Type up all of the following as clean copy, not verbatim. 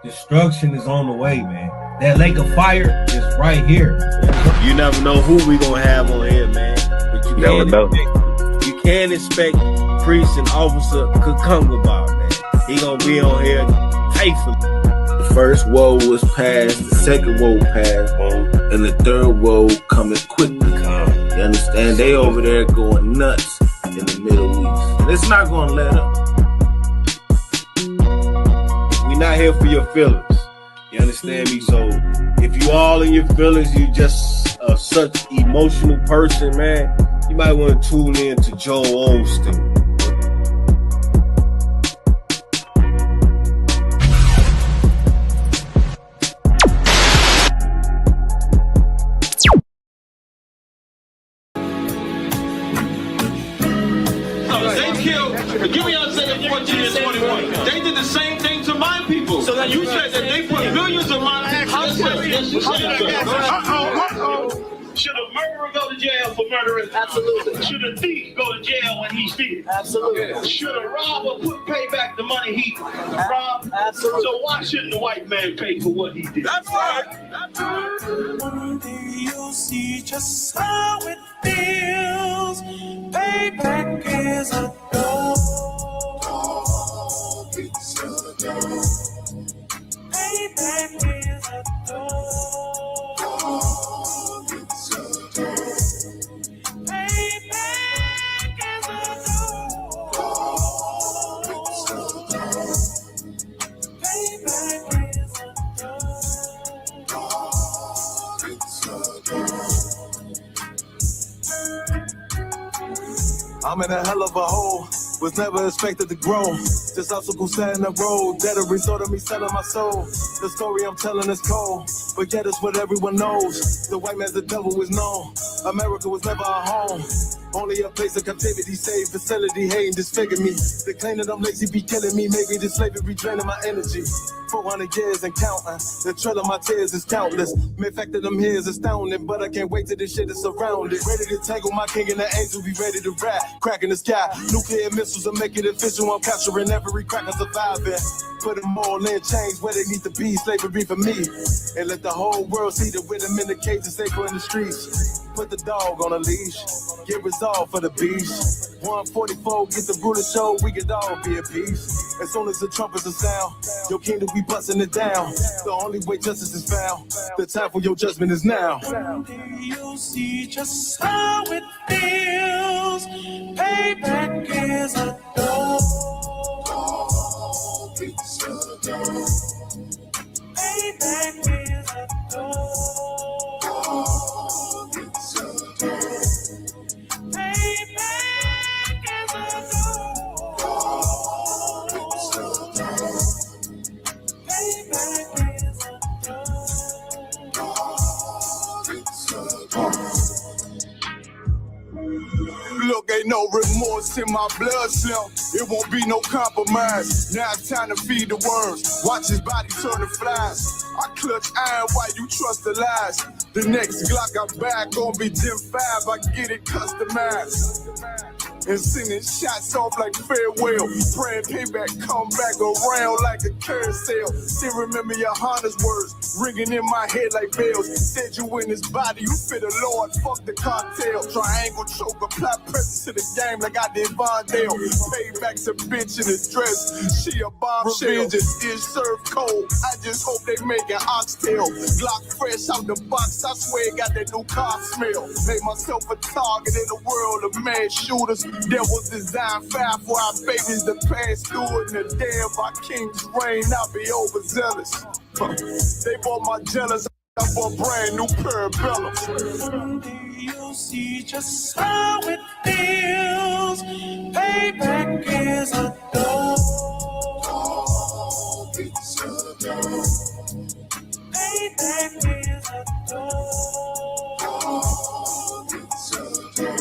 Destruction is on the way, man. That lake of fire is right here. You never know who we gonna have on here, man. But you never know. You can't expect Priest and Officer Kakungaba, man. He gonna be on here faithfully. The first woe was passed, the second woe passed, and the third woe coming quickly. You understand? They over there going nuts in the Middle East. And it's not gonna let up. We not here for your feelings. You understand me? So if you all in your feelings, you just such emotional person, man, you might want to tune in to Joel Osteen. Give me Isaiah 14 and 21. They did the same thing to my people. So that you said that they put millions of my Should a murderer go to jail for murdering? Absolutely. Should a thief go to jail when he steals? Absolutely. Should a robber pay back the money he robbed? Absolutely. So why shouldn't the white man pay for what he did? That's right. That's right. One day you'll see just how it feels. Payback is a dog. It's a dog. Payback is a dog. It's a dog. Payback is a dog. It's a dog. Payback is a dog. It's a dog. I'm in a hell of a hole. Was never expected to grow. Just obstacles set in the road. That a result of me selling my soul. The story I'm telling is cold, but yet it's what everyone knows. The white man's the devil is known. America was never a home. Only a place of captivity, safe facility, hating, disfigure me. They claim that I'm lazy, be killing me. Maybe this slavery draining my energy. 400 years and counting. The trail of my tears is countless. The fact that I'm here is astounding, but I can't wait till this shit is surrounded. Ready to tangle my king and the angel, be ready to rap. Cracking the sky, nuclear missiles will make it official. I'm capturing every cracker surviving. Put them all in chains where they need to be. Slavery for me. And let the whole world see the rhythm in the cage and safer in the streets. Put the dog on a leash. Get resolved for the beast. 144, get the ruler show. We could all be at peace. As soon as the trumpets are sound, your kingdom be busting it down. The only way justice is found. The time for your judgment is now. Someday you'll see just how it feels. Payback is a dog. It's a dog. Payback is a dog. It's a dog. Payback is a dog. It's a dog. Payback is a dog. It's a dog. Look, ain't no remorse in my bloodstream. It won't be no compromise. Now it's time to feed the worms. Watch his body turn to flies. I clutch iron while you trust the lies. The next Glock I buy gon' be Gen 5. I get it customized. And sending shots off like farewell. Praying payback come back around like a carousel. Still remember your Honda's words ringing in my head like bells. Said you in his body, you fit a Lord, fuck the cocktail. Triangle choke, apply pressure to the game like I did Vondale. Payback's a bitch in a dress, she a bombshell. Revenge is served cold, I just hope they make an oxtail. Glock fresh out the box, I swear it got that new car smell. Made myself a target in the world of mad shooters. There was design fire for our babies to pass through in the day of our king's reign. I'll be overzealous. They bought my jealous. I bought brand new Parabellum. Someday you'll see just how it feels. Payback is a dog. It's a dog. Payback is a dog. It's a dog.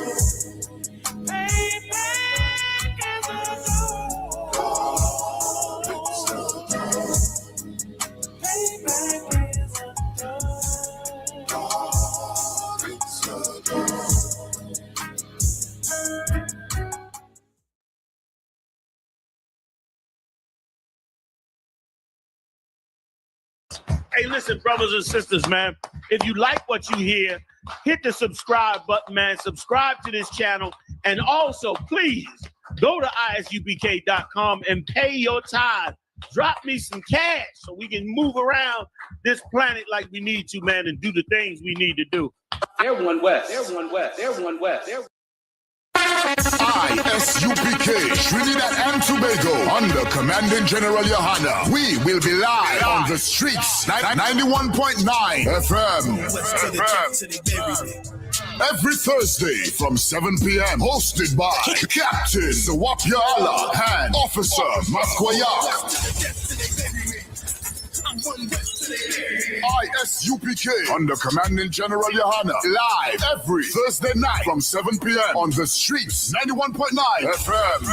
Payback is a dog. It's a dog. Payback is a dog. It's a dog. Hey, listen, brothers and sisters, man. If you like what you hear, hit the subscribe button, man. Subscribe to this channel. And also, please, go to isupk.com and pay your tithe. Drop me some cash so we can move around this planet like we need to, man, and do the things we need to do. Everyone West. Everyone West. Everyone West. ISUPK, Trinidad and Tobago, under Commanding General Yohana. We will be live on the streets, 91.9 FM. Every Thursday from 7 p.m. Hosted by Captain Sawapya Allah and Officer Masquayak. ISUPK under Commanding General Yohana, live every Thursday night from 7 p.m. on the streets, 91.9 FM.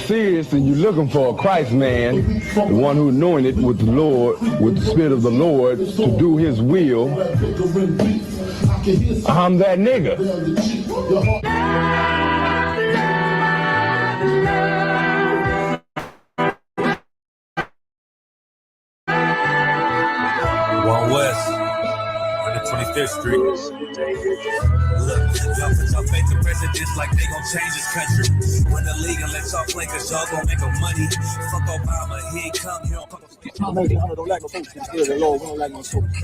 Serious, and you're looking for a Christ man, the one who's knowing it with the Lord, with the Spirit of the Lord, to do His will. I'm that nigga. One West, 125th Street. Look, y'all put your faith in presidents like they gon' change this country. Win the league and let y'all play, cause y'all gon' make them money. Fuck Obama, he ain't come here on purpose. Don't like no folks. We don't like no folks.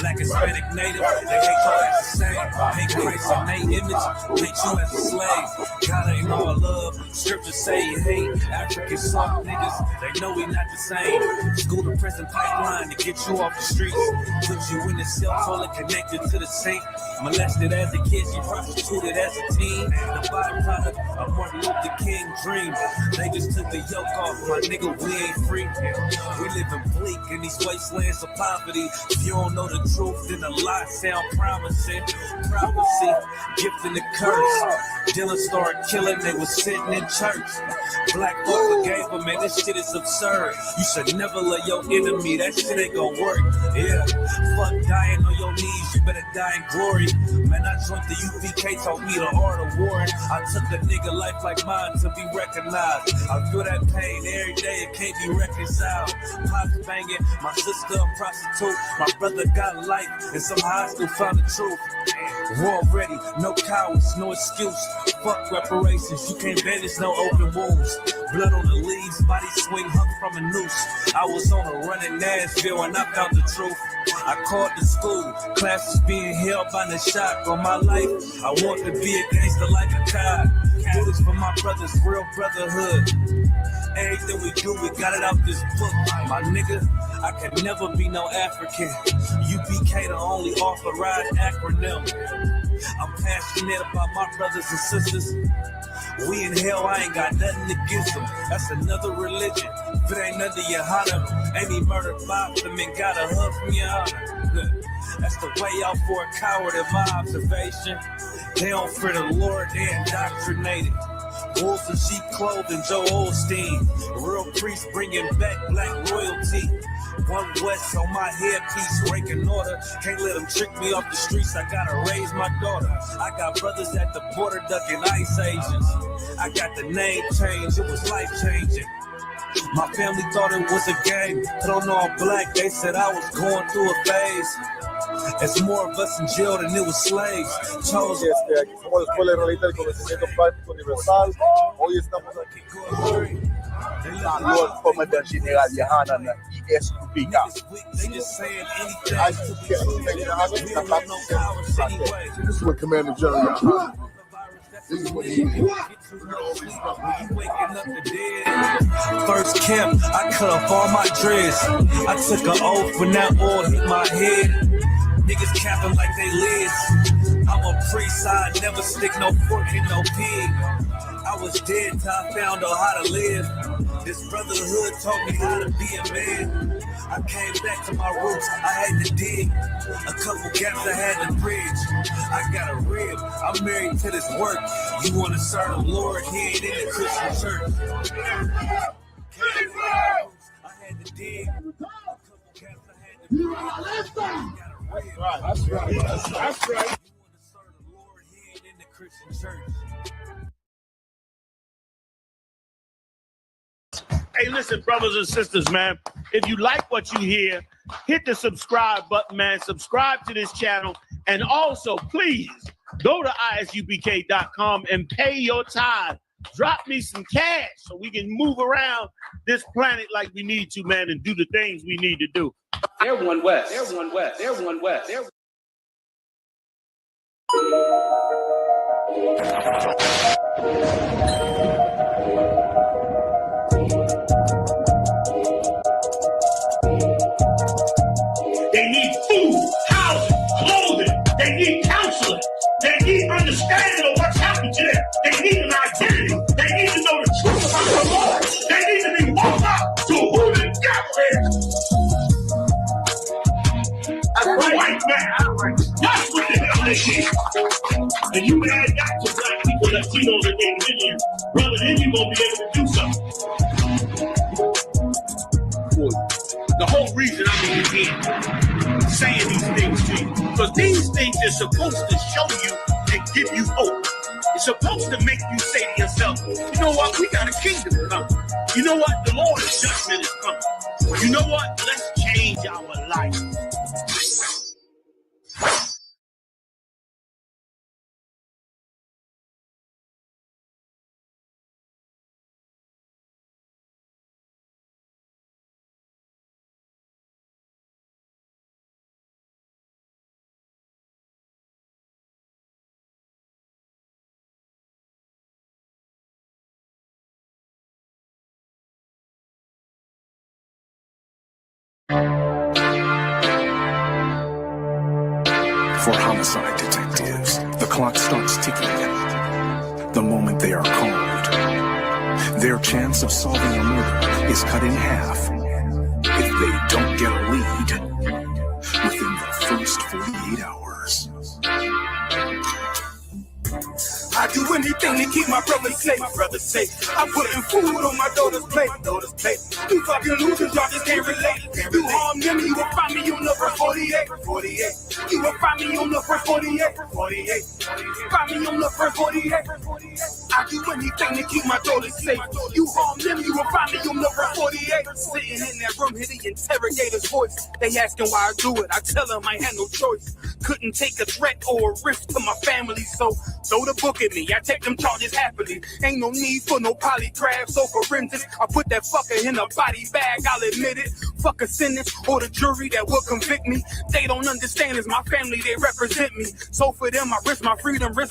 Black, Hispanic, Native, they hate y'all as the same. Hate Christ in their image, hate you as a slave. God ain't all love, scriptures say you hate. African soft niggas, they know we not the same. School to prison pipeline to get you off the streets. Put you in the cell toilet connected to the sink. Molested as a kid, she prostituted as a teen. The byproduct of Martin Luther King dream. They just took the yoke off, my nigga, we ain't free. We live in bleak in these wastelands of poverty. If you don't know the truth, then the lie sound promising. Prophecy, gift and the curse. Dylan started killing, they was sitting in church. Black folk forgave him, man, this shit is absurd. You should never love your enemy, that shit ain't gonna work. Yeah, fuck dying on your knees, you better die in glory. Man, I joined the UPK, taught me the art of warring. I took a nigga life like mine to be recognized. I feel that pain every day, it can't be reconciled. Pops banging, my sister a prostitute. My brother got life, and somehow I still found the truth. War ready, no cowards, no excuse. Fuck reparations, you can't bandage no open wounds. Blood on the leaves, body swing hung from a noose. I was on a run in Nashville and I found the truth. I called the school, classes being held by the shock on my life. I want to be a gangster like a cop. Do this for my brothers, real brotherhood. Everything we do, we got it out this book. My nigga, I can never be no African. UPK the only authorized acronym. I'm passionate about my brothers and sisters. We in hell, I ain't got nothing against them. That's another religion. If it ain't under Yohana, ain't he murdered five of them and got a hug from Yohana. That's the way out for a coward in my observation. They don't fear the Lord, they indoctrinated. Wolves in sheep clothing, Joe Osteen. Real priest bringing back black royalty. One West on my headpiece, ranking order. Can't let them trick me off the streets, I gotta raise my daughter. I got brothers at the border ducking ICE agents. I got the name change, it was life changing. My family thought it was a game. Put on all black, they said I was going through a phase. There's more of us in jail than it was slaves. Chosen. Aquí somos la Escuela Israelita del Conocimiento Práctico Universal. Hoy estamos aquí con Lord Commander General Yohana na ISUPK. This is what Commander General Yohana. This is what he did. First camp, I cut off all my dreads. I took an oath when that oil hit my head. Niggas capping like they lids. I'm a priest, I never stick no fork in no pig. I was dead till I found out how to live. This brotherhood taught me how to be a man. I came back to my roots, I had to dig. A couple gaps I had to bridge. I got a rib, I'm married to this work. You wanna serve the Lord, he ain't in the Christian church. I had to dig. A couple gaps I had to bridge. That's right. You wanna serve the Lord, he ain't in the Christian church. Hey, listen, brothers and sisters, man. If you like what you hear, hit the subscribe button, man. Subscribe to this channel. And also, please, go to isupk.com and pay your tithe. Drop me some cash so we can move around this planet like we need to, man, and do the things we need to do. They're one West. They're one West. They're one West. They're They need food, housing, clothing. They need counseling. They need understanding of what's happened to them. They need an identity. They need to know the truth about the Lord. They need to be woke up to who the devil is. As a white man, that's what the hell they need. And you add that to black people, Latinos, and Indians, brother, then you're going to be able to do something. The whole reason I'm here saying these things to you, because these things are supposed to show you and give you hope. It's supposed to make you say to yourself, you know what, we got a kingdom coming. You know what, the Lord's judgment is coming. You know what, let's change our life. For homicide detectives, the clock starts ticking. The moment they are called, their chance of solving a murder is cut in half if they don't get a lead within the first 48 hours. I do anything to keep my brothers safe. I'm putting food on my daughter's plate. You fucking losers, y'all just can't relate. You harm them, you will find me on the first 48. You will find me on the first 48. Find me on the first 48. I do anything to keep my daughters safe. You harm them, you will find me on the first 48. Sitting in that room, hear the interrogator's voice. They asking why I do it. I tell them I had no choice. Couldn't take a threat or a risk to my family, so throw the book at me. I take them charges happily. Ain't no need for no polygraphs or forensics. I put that fucker in a body bag, I'll admit it. Fuck a sentence or the jury that will convict me. They don't understand, it's my family, they represent me. So for them, I risk my freedom, roll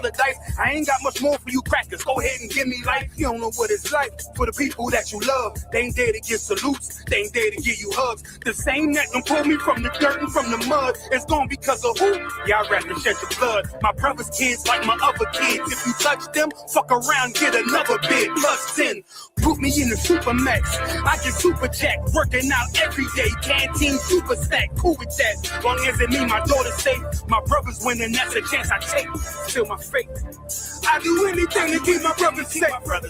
the dice. I ain't got much more for you crackers, go ahead and give me life. You don't know what it's like for the people that you love. They ain't there to give salutes, they ain't there to give you hugs. The same that can pull me from the dirt and from the mud, it's gone because of who? Y'all rather shed your blood. My brother's kids like my other kids. If you touch them, fuck around, get another bid. Plus 10, put me in the Supermax. I get super jack, working out every day. Canteen super stack, cool with that. Long as it mean my daughter's safe. My brother's winning, that's a chance I take. Still my fate. I do anything to keep my brothers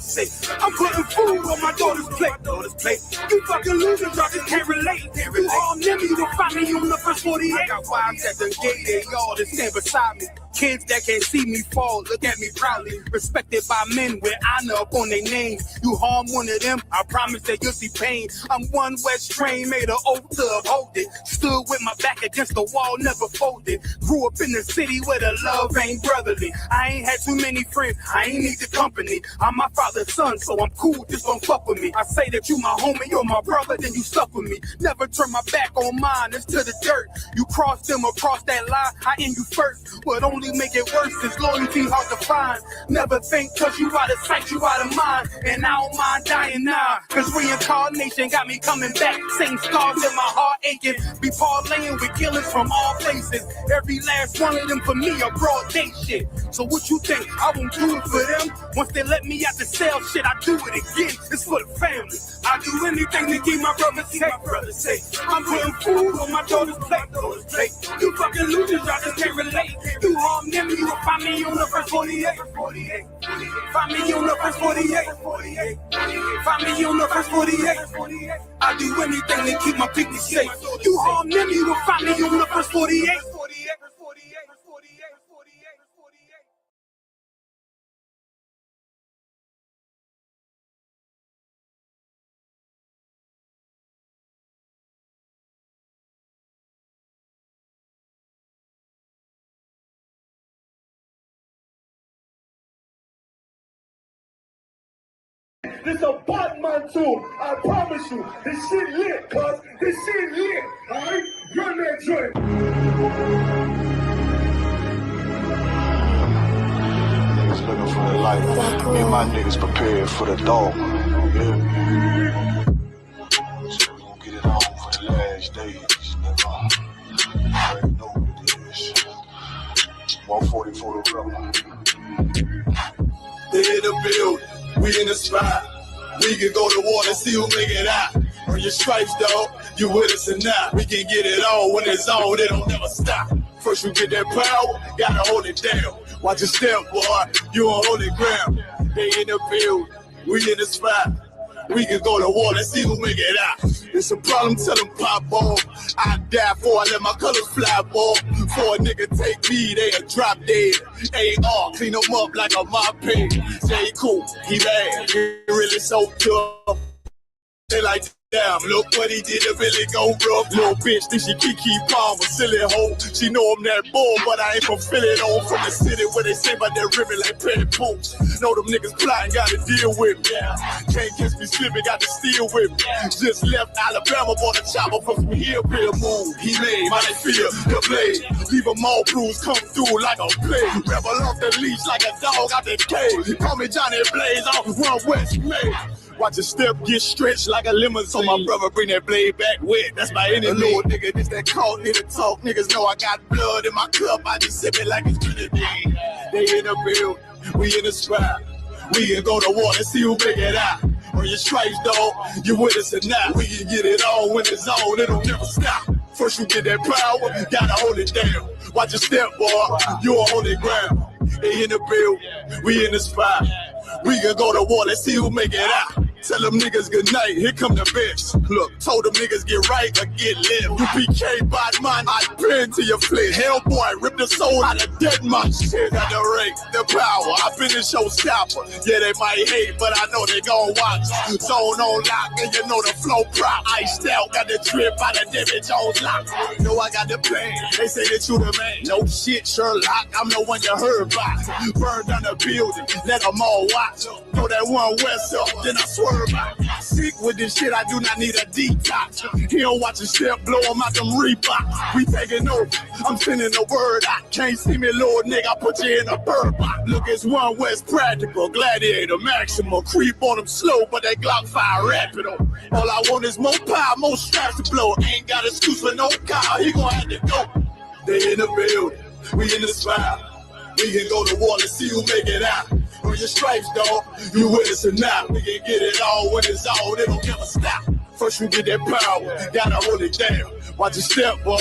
safe. I'm putting food on my daughter's plate. You fucking losers, y'all just can't relate. You all never, you will find me on the first 48. I got wives at the gate, they all that stand beside me. Kids that can't see me fall, look at me proudly. Respected by men with honor up on their names. You harm one of them, I promise that you'll see pain. I'm one West train, made an oath to uphold it. Stood with my back against the wall, never folded. Grew up in the city where the love ain't brotherly. I ain't had too many friends, I ain't need the company. I'm my father's son, so I'm cool, just don't fuck with me. I say that you my homie, you're my brother, then you stuck with me. Never turn my back on mine, it's to the dirt. You cross them across that line, I end you first. But only only make it worse. Is loyalty hard to find. Never think cause you out of sight, you out of mind. And I don't mind dying now. Cause reincarnation got me coming back. Same scars in my heart aching. Be parlaying with killers from all places. Every last one of them for me a broad day shit. So what you think? I won't do it for them. Once they let me out the cell, shit, I do it again. It's for the family. I do anything to keep my brother safe. I'm putting food on my daughter's plate. You fucking losers, y'all just can't relate. You harm them, you will find me on the first 48. Find me on the first 48. Find me on the first 48. I do anything to keep my people safe. You harm them, you will find me on the first 48. This a Batman tune. I promise you. This shit lit, cuz. This shit lit. Alright? Run that joint. Niggas looking for the life. Me and my niggas prepared for the dog. Yeah. So we gon' get it on for the last days, nigga. You already know what it is. 140 for the rubber. They in the building. We in the spot. We can go to war and see who make it out. Earn your stripes, dog. You with us or not? We can get it on when it's on. It don't never stop. First you get that power, gotta hold it down. Watch your step, boy. You on holy ground. They in the field. We in the spot. We can go to war and see who make it out. It's a problem, tell them pop ball. I die for I let my colors fly, boy. For a nigga take me, they a drop dead. AR, clean them up like a mop pig. Say he cool, he bad, he really so tough. They like, damn, look what he did to really go rough. Little bitch, think she Kiki Palmer, silly hoe. She know I'm that bull, but I ain't from Philly though. From the city where they say about that ribbon like petty poops. Know them niggas plotting, gotta deal with me. Can't catch me slipping, got to steal with me. Just left Alabama, bought a chopper from some hillbilly move. He made my feel the blade. Leave them all bruised, come through like a blade. Rebel off the leash like a dog out the cage. Call me Johnny Blaze, off Run West May. Watch your step get stretched like a lemon. So my brother bring that blade back wet. That's my enemy. Little nigga, this that call, nigga talk. Niggas know I got blood in my cup. I just sip it like it's grenadine. They in the build, we in the spot. We can go to war and see who make it out. Earn your stripes, dog. You with us or not? We can get it on when it's on. It'll never stop. First you get that power, gotta hold it down. Watch your step, boy. You on holy ground. They in the build, we in the spot. We can go to war, let's see who make it out. Tell them niggas good night, here come the bitch. Look, told them niggas get right or get lit. You PK bad man, I pin to your flesh. Hellboy, rip the soul out of dead man. Shit, got the rate, the power. I been the showstopper. Yeah, they might hate, but I know they gon' watch. Zone on lock, and you know the flow prop. Iced out, got the drip out of David Jones lock. Know I got the plan, they say that you the man. No shit, Sherlock, I'm the one you heard about. Burn down the building, let them all watch. Throw that one west up, then I swear. Sick with this shit, I do not need a detox. He don't watch his step, blow him out them Reeboks. We taking over, I'm sending the word out. Can't see me, Lord nigga, I put you in a bird box. Look, it's One West practical, gladiator, maximum. Creep on them slow, but they Glock fire rapido. All I want is more power, more straps to blow. Ain't got excuse for no car, he gon' have to go. They in the building, we in the spot. We can go to war and see who make it out. Earn your stripes, dog. You with us or not? We can get it all when it's on. It'll never stop. First you get that power, gotta hold it down. Watch your step, boy.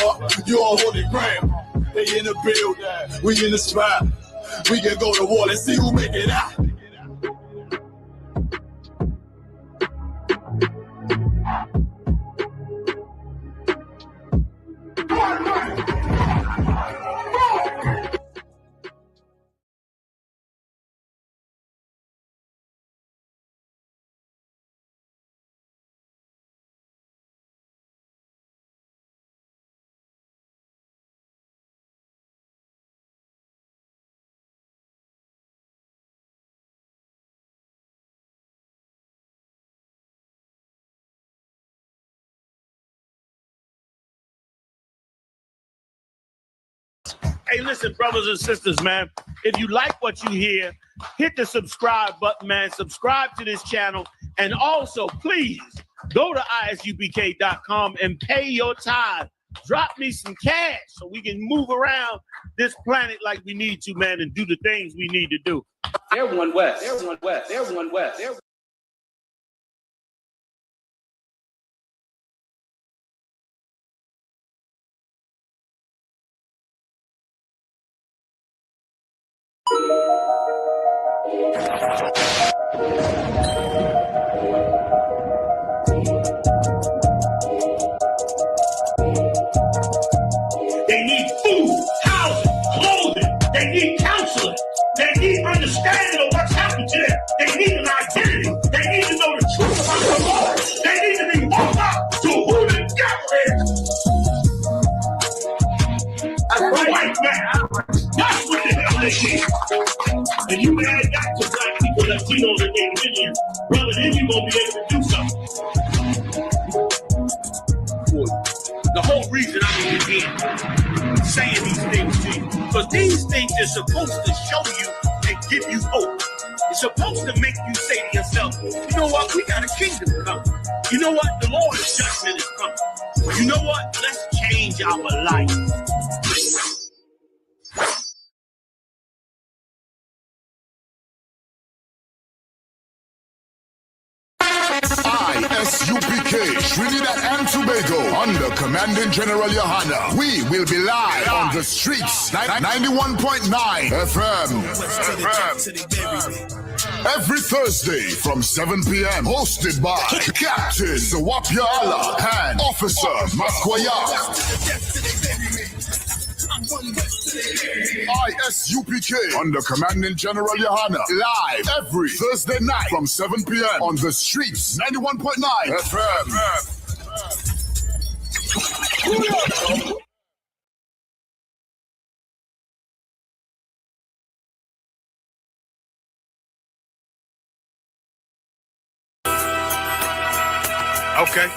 You on holy ground. They in the building, we in the spot. We can go to war and see who make it out. Hey, listen, brothers and sisters, man. If you like what you hear, hit the subscribe button, man. Subscribe to this channel. And also, please, go to isupk.com and pay your tithe. Drop me some cash so we can move around this planet like we need to, man, and do the things we need to do. Everyone west. Everyone west. Everyone west. They need food, housing, clothing. They need counseling. They need understanding of what's happened to them. They need an identity. They need to know the truth about the Lord. They need to be woke up to who the devil is. As a white man, that's what the hell they need. And you add that to black people, Latinos, and Indians, brother, then you're going to be able to do something. The whole reason I'm even here saying these things to you, because these things are supposed to show you and give you hope. It's supposed to make you say to yourself, you know what, we got a kingdom coming. You know what, the Lord's judgment is coming. You know what, let's change our life. ISUPK, Trinidad and Tobago, under Commanding General Yohana. We will be live on the streets, 91.9 FM. Every Thursday from 7 p.m. Hosted by Captain Zawapia Allah and Officer Makwaya. ISUPK under Commanding General Yohana, live every Thursday night from 7 p.m. on the streets, 91.9 FM. Okay.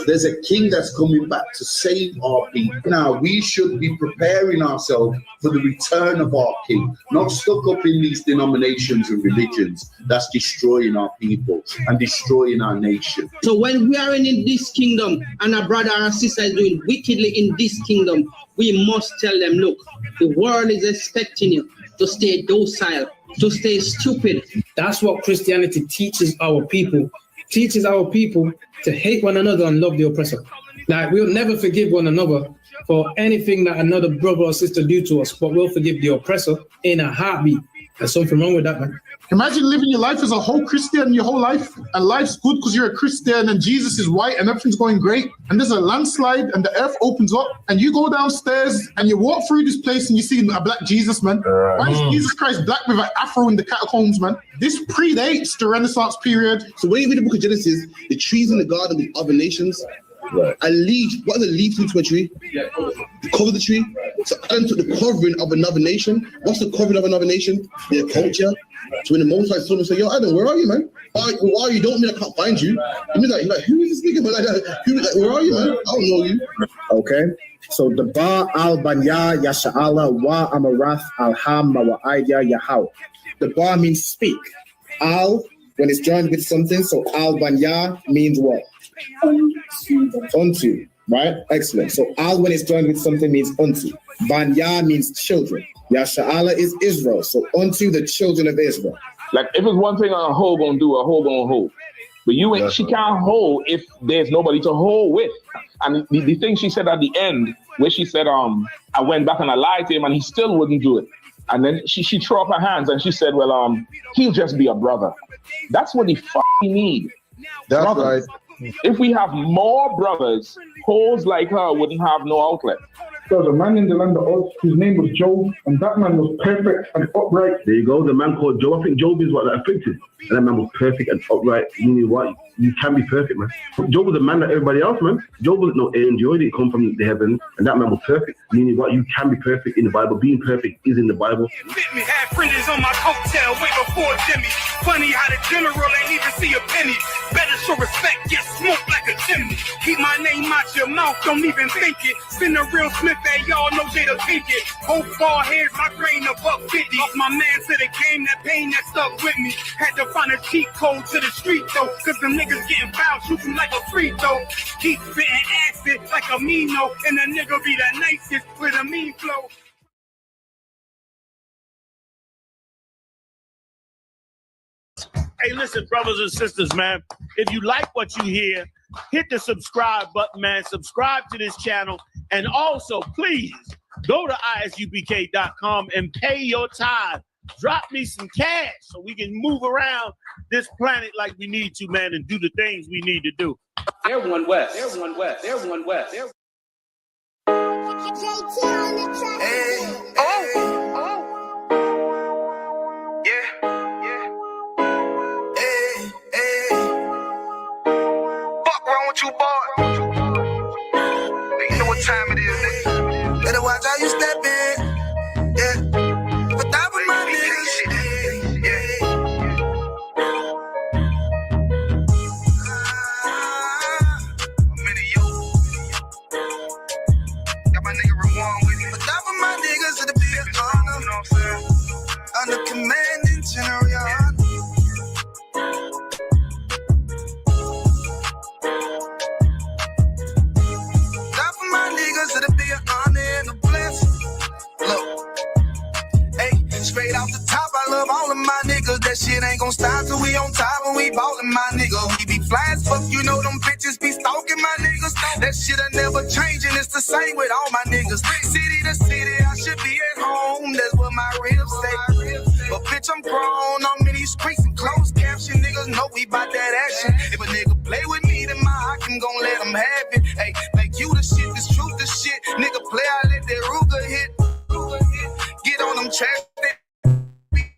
There's a king that's coming back to save our people. Now, we should be preparing ourselves for the return of our king, not stuck up in these denominations and religions that's destroying our people and destroying our nation. So when we are in this kingdom and our brother and sister is doing wickedly in this kingdom, we must tell them, look, the world is expecting you to stay docile, to stay stupid. That's what Christianity teaches our people. Teaches our people to hate one another and love the oppressor. Like, we'll never forgive one another for anything that another brother or sister do to us, but we'll forgive the oppressor in a heartbeat. There's something wrong with that, man. Imagine living your life as a whole Christian your whole life, and life's good because you're a Christian and Jesus is white and everything's going great, and there's a landslide and the earth opens up and you go downstairs and you walk through this place and you see a black Jesus, man. Why is Jesus Christ black with an afro in the catacombs, man? This predates the Renaissance period. So when you read the book of Genesis, the trees in the garden with other nations, a leaf, what is a leaf to a tree? Cover the tree. So Adam took the covering of another nation. What's the covering of another nation? Their culture. So when the Most High saw him, say, yo, Adam, where are you, man? Why you don't mean I can't find you? He means like, who is this nigga, man? Like, where are you, man? I don't know you. Okay. So the Ba al Banya Yasha'ala wa Amarath al Ham wa Idea Yahaw. The Ba means speak. Al, when it's joined with something, so al Banya means what? Unto, right? Excellent. So al when it's joined with something means unto. Banya means children. Yasha'ala is Israel. So unto the children of Israel. Like if it's one thing a hoe gonna do, a hoe gonna hold. But you ain't, she can't hold if there's nobody to hold with. And the thing she said at the end, where she said, I went back and I lied to him and he still wouldn't do it. And then she threw up her hands and she said, well, he'll just be a brother. That's what he fucking need. That's brothers. Right. If we have more brothers, hoes like her wouldn't have no outlet. There was a man in the land of Oz, his name was Job, and that man was perfect and upright. There you go, the man called Job. I think Job is what that afflicted. And that man was perfect and upright. You know what? You can be perfect, man. Job was a man like everybody else, man. Job wasn't no angel, he didn't come from the heaven, and that man was perfect. Meaning what? You can be perfect in the Bible. Being perfect is in the Bible. Me had fringes on my coattail way before Jimmy. Funny how the general ain't even see a penny. Better Show respect, get smoked like a chimney. Keep my name out your mouth, don't even think it. Spin a real Smith, that y'all know Jada Pinkett. Both ball heads, my grain above 50. Off my man to the game, that pain that stuck with me. Had to find a cheat code to the street though, cause them niggas getting fouled, shoot you like a free throw. Keep spitting acid like a Mino, and the nigga be the nicest with a mean flow. Hey, listen, brothers and sisters, man. If you like what you hear, hit the subscribe button, man. Subscribe to this channel. And also, please, go to isupk.com and pay your tithe. Drop me some cash so we can move around this planet like we need to, man, and do the things we need to do. Everyone west. Everyone west. Everyone west. You boy. You know what time it is, nigga. Better watch how you step in. Yeah. But that was my niggas. Yeah. I'm in yo. Got my nigga Rawan with me. But that was my niggas to the big honor. You know what I'm saying? Under commanding general. Straight off the top, I love all of my niggas. That shit ain't gon' stop till we on top when we ballin', my nigga. We be fly as fuck, you know them bitches be stalking my niggas. That shit'll never change, and it's the same with all my niggas. City to city, I should be at home. That's what my ribs say. But bitch, I'm grown. I'm in these streets and closed caption. Niggas know we bout that action. If a nigga play with me, then my Hakim gon' let him have it. Hey, make you the shit, this truth the shit. Nigga play, I let that Ruger hit. Get on them tracks.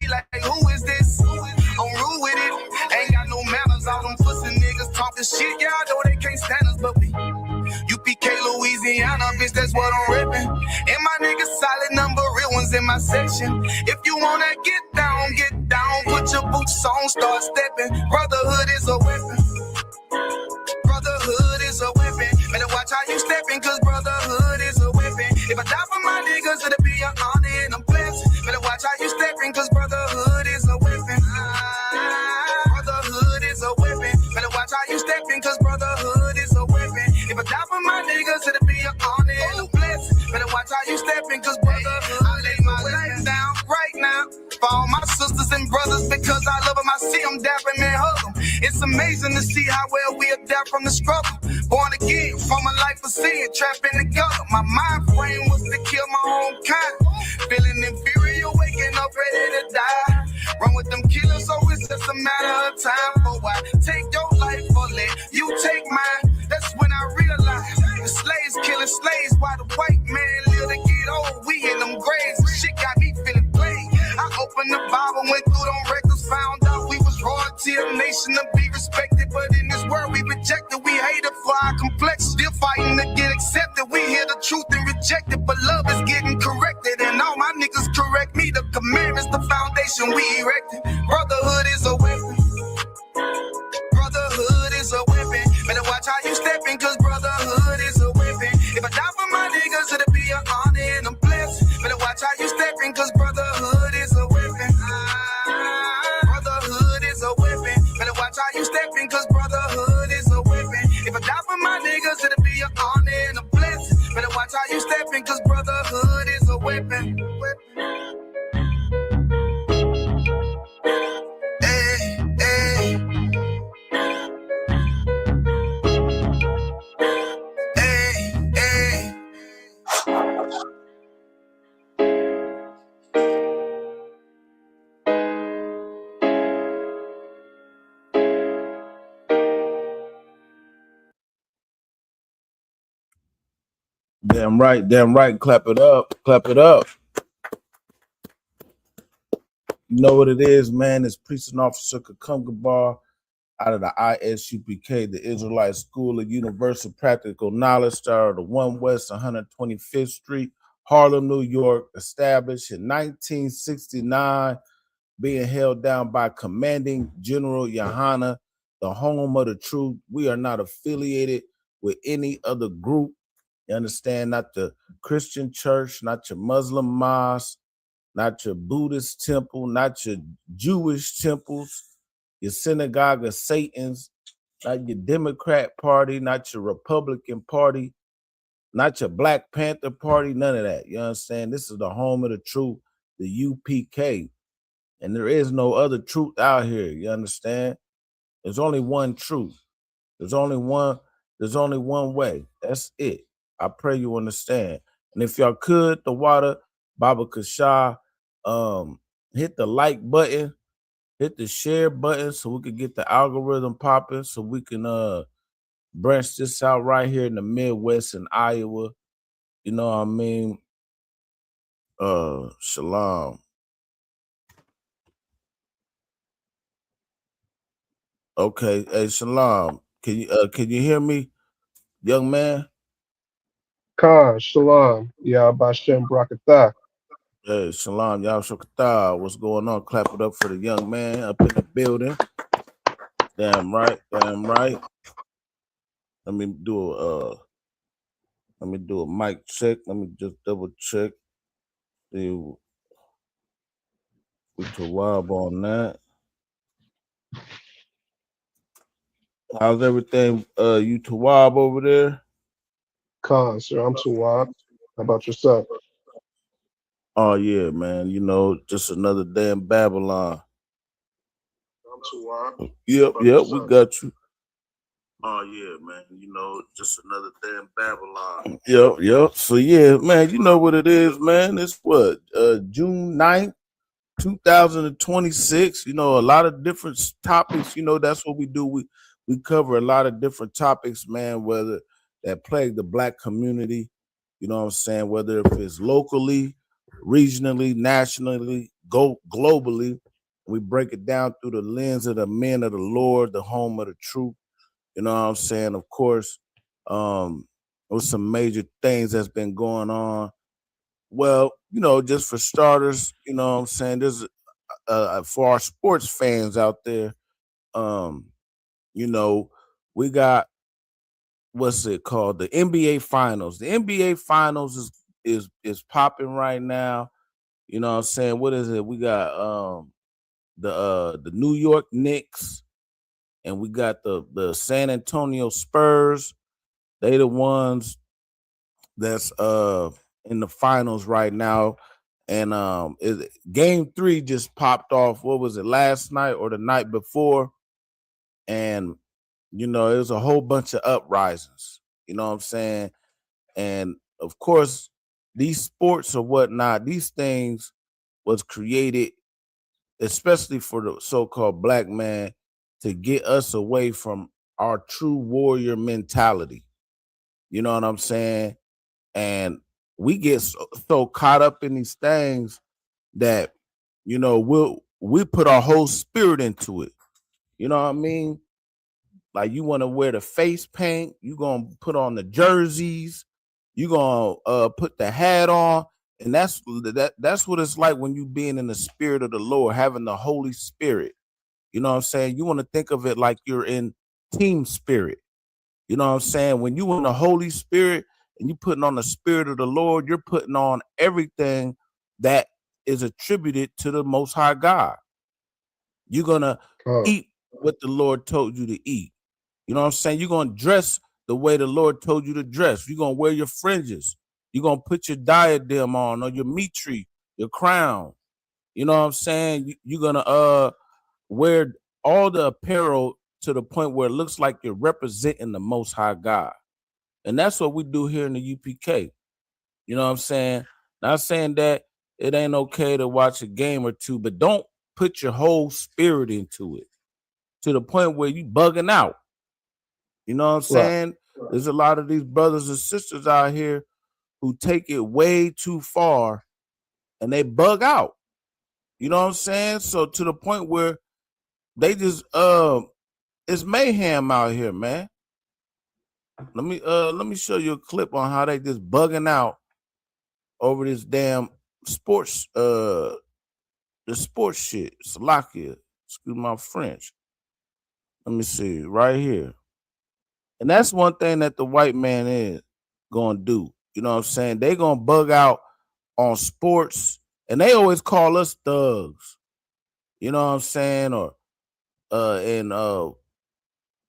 Like, who is this? I'm rude with it. Ain't got no manners. All them pussy niggas talking shit. Y'all know they can't stand us, but we UPK Louisiana, bitch, that's what I'm ripping. And my niggas solid number, real ones in my section. If you wanna get down, put your boots on, start stepping. Brotherhood is a weapon. Brotherhood is a weapon. Better watch how you stepping, cause brotherhood is a weapon. If I die for my niggas, it'll be an honor and a blessing. Better watch how you stepping, cause brotherhood is a weapon. Brotherhood is a weapon. Better watch how you stepping, cause brotherhood is a weapon. If I die for my niggas, it'll be an honor and a blessing. Better watch how you stepping, cause brotherhood. I lay my life down right now for all my sisters and brothers, because I love them. I see them dapping and hug them. It's amazing to see how well we adapt from the struggle. Born again from a life of sin, trapped in the gutter. My mind frame was to kill my own kind. Feeling inferior, waking up ready to die. Run with them killers, so it's just a matter of time. For why take your life or let you take mine? That's when I realized the slaves killing slaves while the white man live to get old. We in them graves, shit got me feeling played. I opened the Bible, went through them records, found out we was royalty, a nation to be respected. But in this world we rejected, we hated for our complex. Still fighting to get accepted. We hear the truth and reject it, but love is getting corrected. And all my niggas correct me. The commandments, the foundation we erected. Brotherhood is a weapon. Brotherhood is a weapon. Better watch how you stepping, cause brotherhood is a weapon. If I die for my niggas, it'll be an honor and a blessing. Better watch how you stepping, cause brotherhood is a weapon. Brotherhood is a weapon. Better watch how you stepping, cause brotherhood is a weapon. If I die for my niggas, it'll be an honor and a blessing. Better watch how you stepping, cause brotherhood is a weapon. Damn right. Clap it up. You know what it is, man. It's Priest and Officer Kakunga Bar out of the ISUPK, the Israelite School of Universal Practical Knowledge, star of the 1 West 125th Street, Harlem, New York, established in 1969, being held down by Commanding General Yohana the home of the truth. We are not affiliated with any other group. You understand? Not the Christian church, not your Muslim mosque, not your Buddhist temple, not your Jewish temples, your synagogue of Satan's, not your Democrat Party, not your Republican Party, not your Black Panther Party, none of that. You understand? This is the home of the truth, the UPK. And there is no other truth out here. You understand? There's only one truth. There's only one way. That's it. I pray you understand. And if y'all could, the water, Baba Kasha, hit the like button, hit the share button so we can get the algorithm popping, so we can branch this out right here in the Midwest in Iowa. You know what I mean? Shalom. Okay, hey, Shalom. Can you hear me, young man? Khan, Shalom, Ya Bashem Brakatah. Hey, Shalom, y'all Shokatah. What's going on? Clap it up for the young man up in the building. Damn right, damn right. Let me do a mic check. Let me just double check. See we Tawab on that. How's everything? You Tawab over there? Khan, sir, I'm Tawab. How about yourself? Oh yeah, man. You know, just another damn Babylon. I'm Tawab. Yep, we got you. Oh yeah, man. You know, just another damn Babylon. Yep. So yeah, man, you know what it is, man. It's what? June 9th, 2026. You know, a lot of different topics. You know, that's what we do. We cover a lot of different topics, man, whether that plague the Black community, you know what I'm saying, whether if it's locally, regionally, nationally, globally. We break it down through the lens of the men of the Lord, the home of the truth. You know what I'm saying? Of course, there's some major things that's been going on. Well, you know, just for starters, you know what I'm saying, there's for our sports fans out there, you know, we got what's it called? The NBA Finals. The NBA Finals is popping right now. You know what I'm saying? What is it? We got the New York Knicks and we got the San Antonio Spurs. They the ones that's in the finals right now. And game 3 just popped off. What was it, last night or the night before? And you know, there's a whole bunch of uprisings. You know what I'm saying? And of course, these sports or whatnot, these things was created especially for the so-called Black man to get us away from our true warrior mentality. You know what I'm saying? And we get so caught up in these things that, you know, we put our whole spirit into it. You know what I mean? Like, you want to wear the face paint, you gonna put on the jerseys, you gonna put the hat on, and that's what it's like when you being in the spirit of the Lord, having the Holy Spirit. You know what I'm saying? You want to think of it like you're in team spirit. You know what I'm saying? When you in the Holy Spirit and you putting on the Spirit of the Lord, you're putting on everything that is attributed to the Most High God. You're gonna eat what the Lord told you to eat. You know what I'm saying? You're going to dress the way the Lord told you to dress. You're going to wear your fringes. You're going to put your diadem on or your mitre, your crown. You know what I'm saying? You're going to wear all the apparel to the point where it looks like you're representing the Most High God. And that's what we do here in the UPK. You know what I'm saying? Not saying that it ain't okay to watch a game or two, but don't put your whole spirit into it to the point where you bugging out. You know what I'm saying? Right. There's a lot of these brothers and sisters out here who take it way too far and they bug out. You know what I'm saying? So to the point where they just it's mayhem out here, man. Let me show you a clip on how they just bugging out over this damn sports the sports shit. Salakia. Excuse my French. Let me see, right here. And that's one thing that the white man is gonna do. You know what I'm saying? They gonna bug out on sports, and they always call us thugs. You know what I'm saying? Or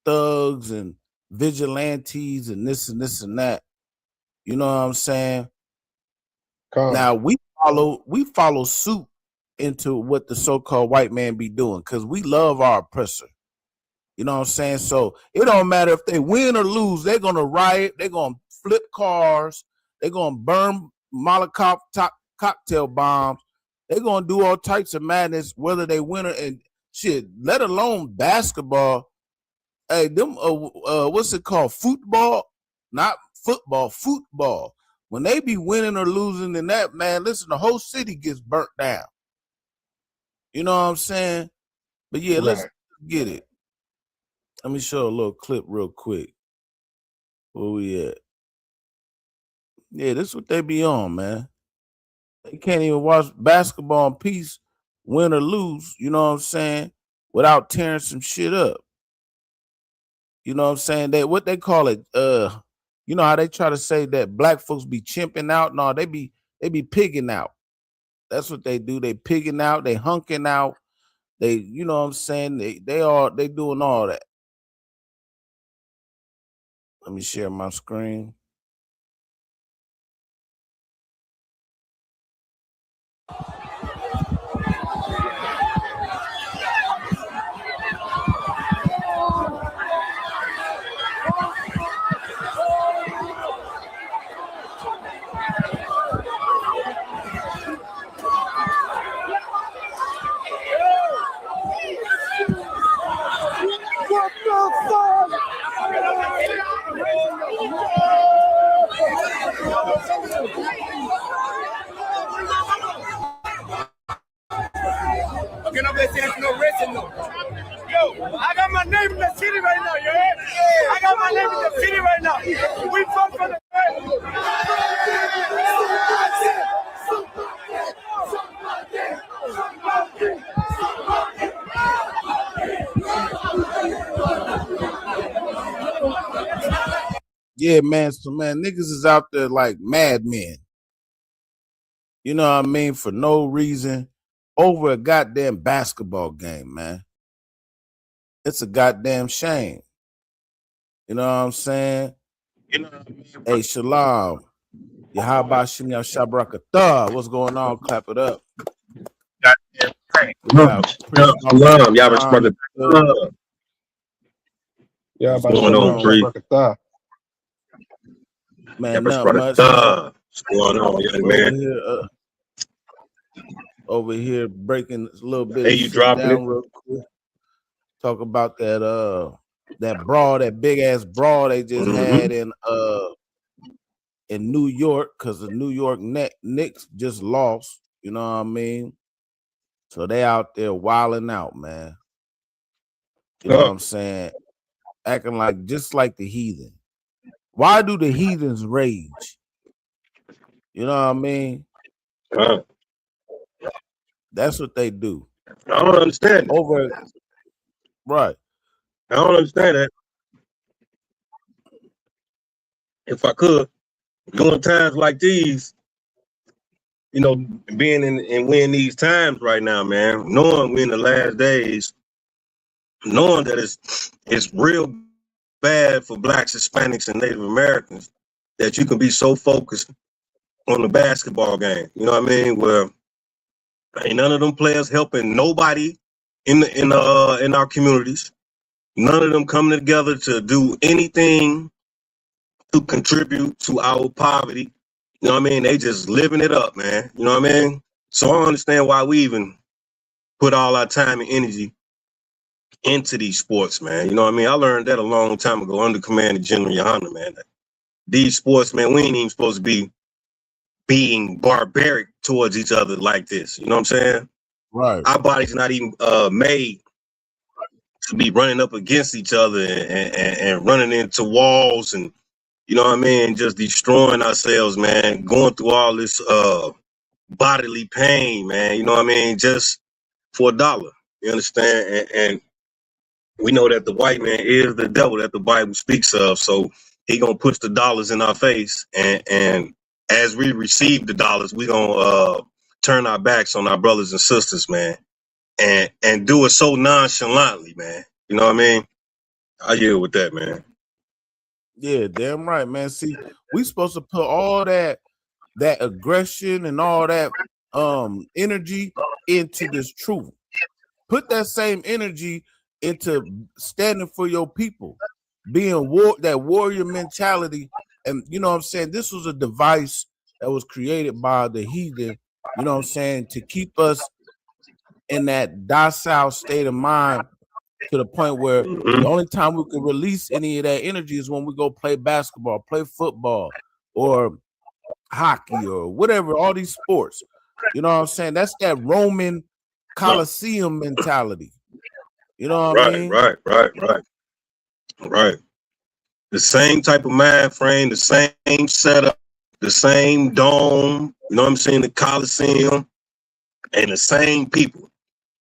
thugs and vigilantes and this and this and that. You know what I'm saying? Now we follow suit into what the so-called white man be doing because we love our oppressor. You know what I'm saying? So it don't matter if they win or lose, they're gonna riot, they're gonna flip cars, they're gonna burn Molotov cocktail bombs, they're gonna do all types of madness, whether they win or and shit, let alone basketball. Hey, them what's it called? Football, not football, football. When they be winning or losing in that, man, listen, the whole city gets burnt down. You know what I'm saying? But yeah, let's get it. Let me show a little clip real quick. Where we at? Yeah, this is what they be on, man. They can't even watch basketball in peace, win or lose, you know what I'm saying, without tearing some shit up. You know what I'm saying? What they call it, you know how they try to say that black folks be chimping out? No, they be pigging out. That's what they do. They pigging out, they hunking out, they, you know what I'm saying? They doing all that. Let me share my screen. What the fuck? Okay, no blessing, no rest, no. Yo, I got my name in the city right now, you heard? I got my name in the city right now. We fought for the Yeah, man. So, man, niggas is out there like madmen. You know what I mean? For no reason. Over a goddamn basketball game, man. It's a goddamn shame. You know what I'm saying? You know what I mean? Hey, Shalom. Yahaba Shinya Shabrakatah. What's going on? Clap it up. Goddamn shame. Shalom. Y'all respect. Yeah, what's going on, Free? Man, not much. What's going on, young man? Over here breaking a little bit. Hey, you dropping down it? real quick. Talk about that brawl, that big ass brawl they just had in New York, because the New York Knicks just lost. You know what I mean? So they out there wilding out, man. You know what I'm saying? Acting like just like the heathen. Why do the heathens rage? You know what I mean? That's what they do. I don't understand it. Right. I don't understand that. If I could, during times like these, you know, being in we're in these times right now, man, knowing we're in the last days, knowing that it's real bad for blacks, Hispanics, and Native Americans, that you can be so focused on the basketball game. You know what I mean? Where ain't none of them players helping nobody in our communities. None of them coming together to do anything to contribute to our poverty. You know what I mean? They just living it up, man. You know what I mean? So I don't understand why we even put all our time and energy into these sports, man. You know what I mean? I learned that a long time ago under command of General Yohana, man. These sports, man, we ain't even supposed to be being barbaric towards each other like this. You know what I'm saying? Right. Our body's not even made to be running up against each other and running into walls and, you know what I mean, just destroying ourselves, man, going through all this bodily pain, man, you know what I mean, just for $1. You understand? And we know that the white man is the devil that the Bible speaks of. So he gonna push the dollars in our face, and as we receive the dollars, we gonna turn our backs on our brothers and sisters, man, and do it so nonchalantly, man. You know what I mean? I yield with that, man. Yeah, damn right, man. See, we supposed to put all that aggression and all that energy into this truth. Put that same energy into standing for your people, being that warrior mentality. And you know what I'm saying? This was a device that was created by the heathen, you know what I'm saying, to keep us in that docile state of mind to the point where the only time we can release any of that energy is when we go play basketball, play football, or hockey, or whatever, all these sports. You know what I'm saying? That's that Roman Colosseum mentality. You know what I mean? Right. The same type of mind frame, the same setup, the same dome, you know what I'm saying? The Colosseum, and the same people.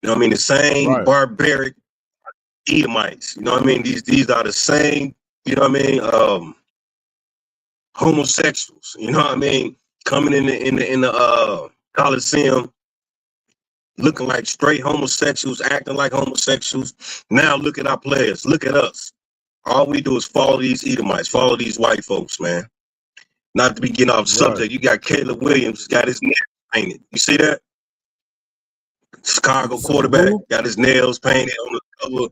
You know what I mean? The same barbaric Edomites. You know what I mean? These are the same, you know what I mean? Homosexuals, you know what I mean? Coming in the Colosseum, looking like straight homosexuals, acting like homosexuals. Now look at our players. Look at us. All we do is follow these Edomites, follow these white folks, man. Not to be getting off subject. You got Caleb Williams, got his nails painted. You see that? Chicago quarterback, got his nails painted on the cover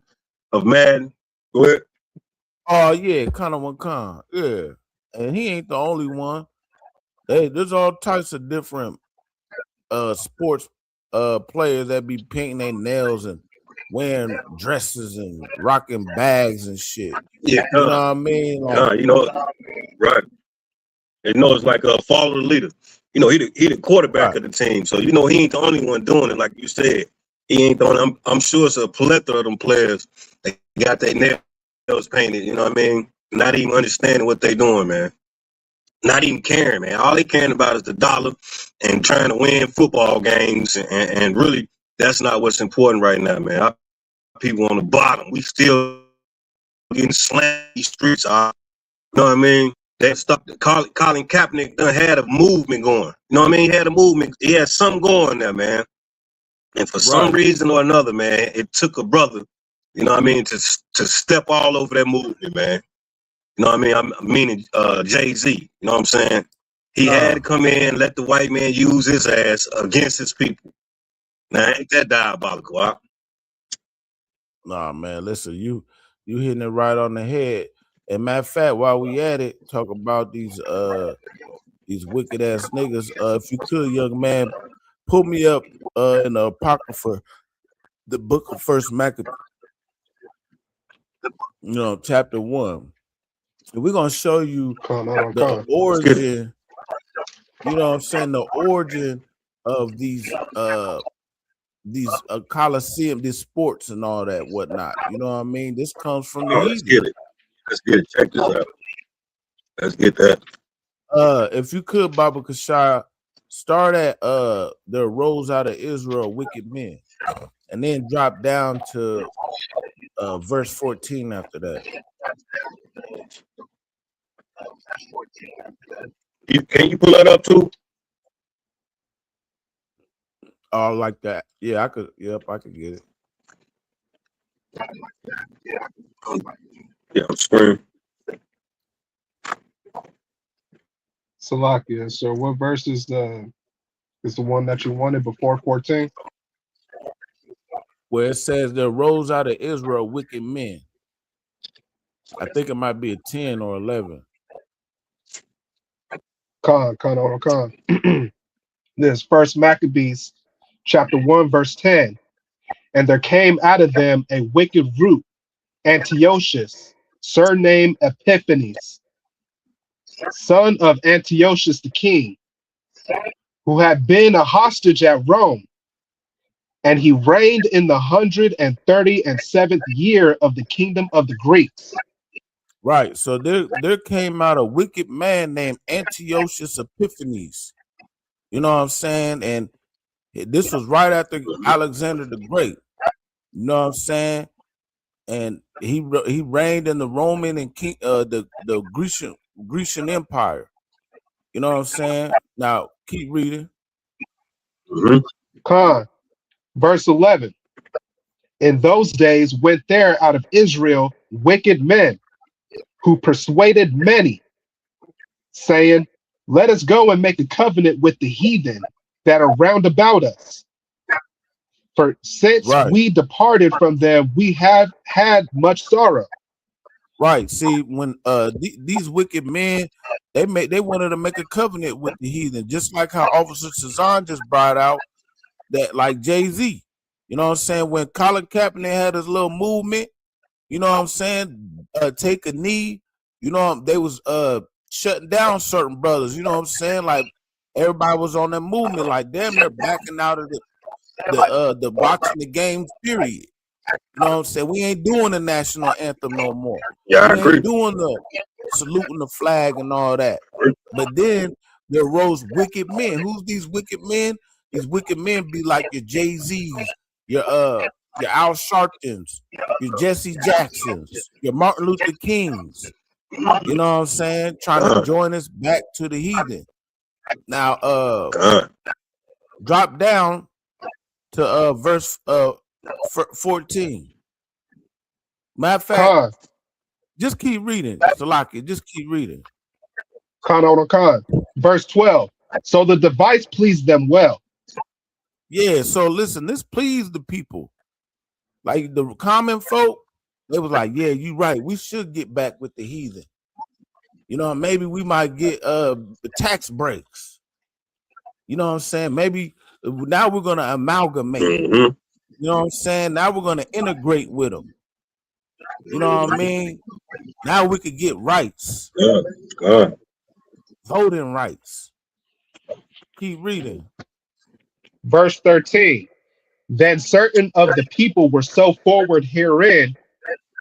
of Madden. Go ahead. Oh, yeah, Khan. Yeah. And he ain't the only one. There's all types of different sports players that be painting their nails and wearing dresses and rocking bags and shit. Yeah, you know what I mean? Like, you know, right. You know, it's like follow the leader. You know, he the quarterback of the team, so you know he ain't the only one doing it. Like you said, he ain't the only. I'm sure it's a plethora of them players that got their nails painted. You know what I mean? Not even understanding what they doing, man. Not even caring, man. All they caring about is the dollar and trying to win football games, and really, that's not what's important right now, man. Our people on the bottom, we still getting slammed in these streets. You know what I mean? They stopped. Colin Kaepernick done had a movement going. You know what I mean? He had a movement. He had something going there, man. And for some reason or another, man, it took a brother, you know what I mean, to step all over that movement, man. You know what I mean? I'm meaning Jay-Z. You know what I'm saying? He had to come in, let the white man use his ass against his people. Now, ain't that diabolical, huh? Nah, man, listen, you hitting it right on the head. And matter of fact, while we at it, talk about these wicked ass niggas. If you could, young man, pull me up in the Apocrypha, the book of First Maccabees, you know, chapter 1. And we're gonna show you the origin. You know what I'm saying? The origin of these Colosseum, these sports and all that whatnot. You know what I mean? This comes from the Let's get it. Check this out. Let's get that. If you could, Baba Kashai, start at there arose out of Israel wicked men, and then drop down to verse 14 after that. Can you pull that up too? Oh, like that. Yeah, I could. Yep, I could get it. Yeah, I'm screwing. Salakia. So what verse is the one that you wanted before 14? Where it says there rose out of Israel wicked men. I think it might be a 10 or 11. Khan. This First Maccabees chapter 1 verse 10. And there came out of them a wicked root, Antiochus, surnamed Epiphanes, son of Antiochus the king, who had been a hostage at Rome, and he reigned in the 137th year of the kingdom of the Greeks. Right. So there came out a wicked man named Antiochus Epiphanes. You know what I'm saying? And this was right after Alexander the Great. You know what I'm saying? and he reigned in the Roman and the Grecian Empire. You know what I'm saying? Now keep reading. Con, verse 11. In those days went there out of Israel wicked men who persuaded many, saying, let us go and make a covenant with the heathen that are round about us. For since we departed from them, we have had much sorrow. Right. See, when these wicked men, they wanted to make a covenant with the heathen, just like how Officer Cezanne just brought out that, like Jay-Z. You know what I'm saying? When Colin Kaepernick had his little movement, you know what I'm saying? Take a knee. You know, they was shutting down certain brothers. You know what I'm saying? Like everybody was on that movement, like damn, they're backing out of the watching the games. Period. You know what I'm saying? We ain't doing the national anthem no more. Yeah, we I agree. ain't doing the saluting the flag and all that. But then there rose wicked men. Who's these wicked men? These wicked men be like your Jay-Z's, your Al Sharptons, your Jesse Jacksons, your Martin Luther Kings. You know what I'm saying? Trying to join us back to the heathen. Now drop down to verse 14. Matter of fact, just keep reading, Salaki. Just keep reading. Con. Verse 12. So the device pleased them well. Yeah, so listen, this pleased the people. Like the common folk, they was like, yeah, you right. We should get back with the heathen. You know, maybe we might get tax breaks. You know what I'm saying? Maybe now we're gonna amalgamate. You know what I'm saying? Now we're gonna integrate with them. You know what I mean? Now we could get rights. Voting rights. Keep reading. Verse 13. Then certain of the people were so forward herein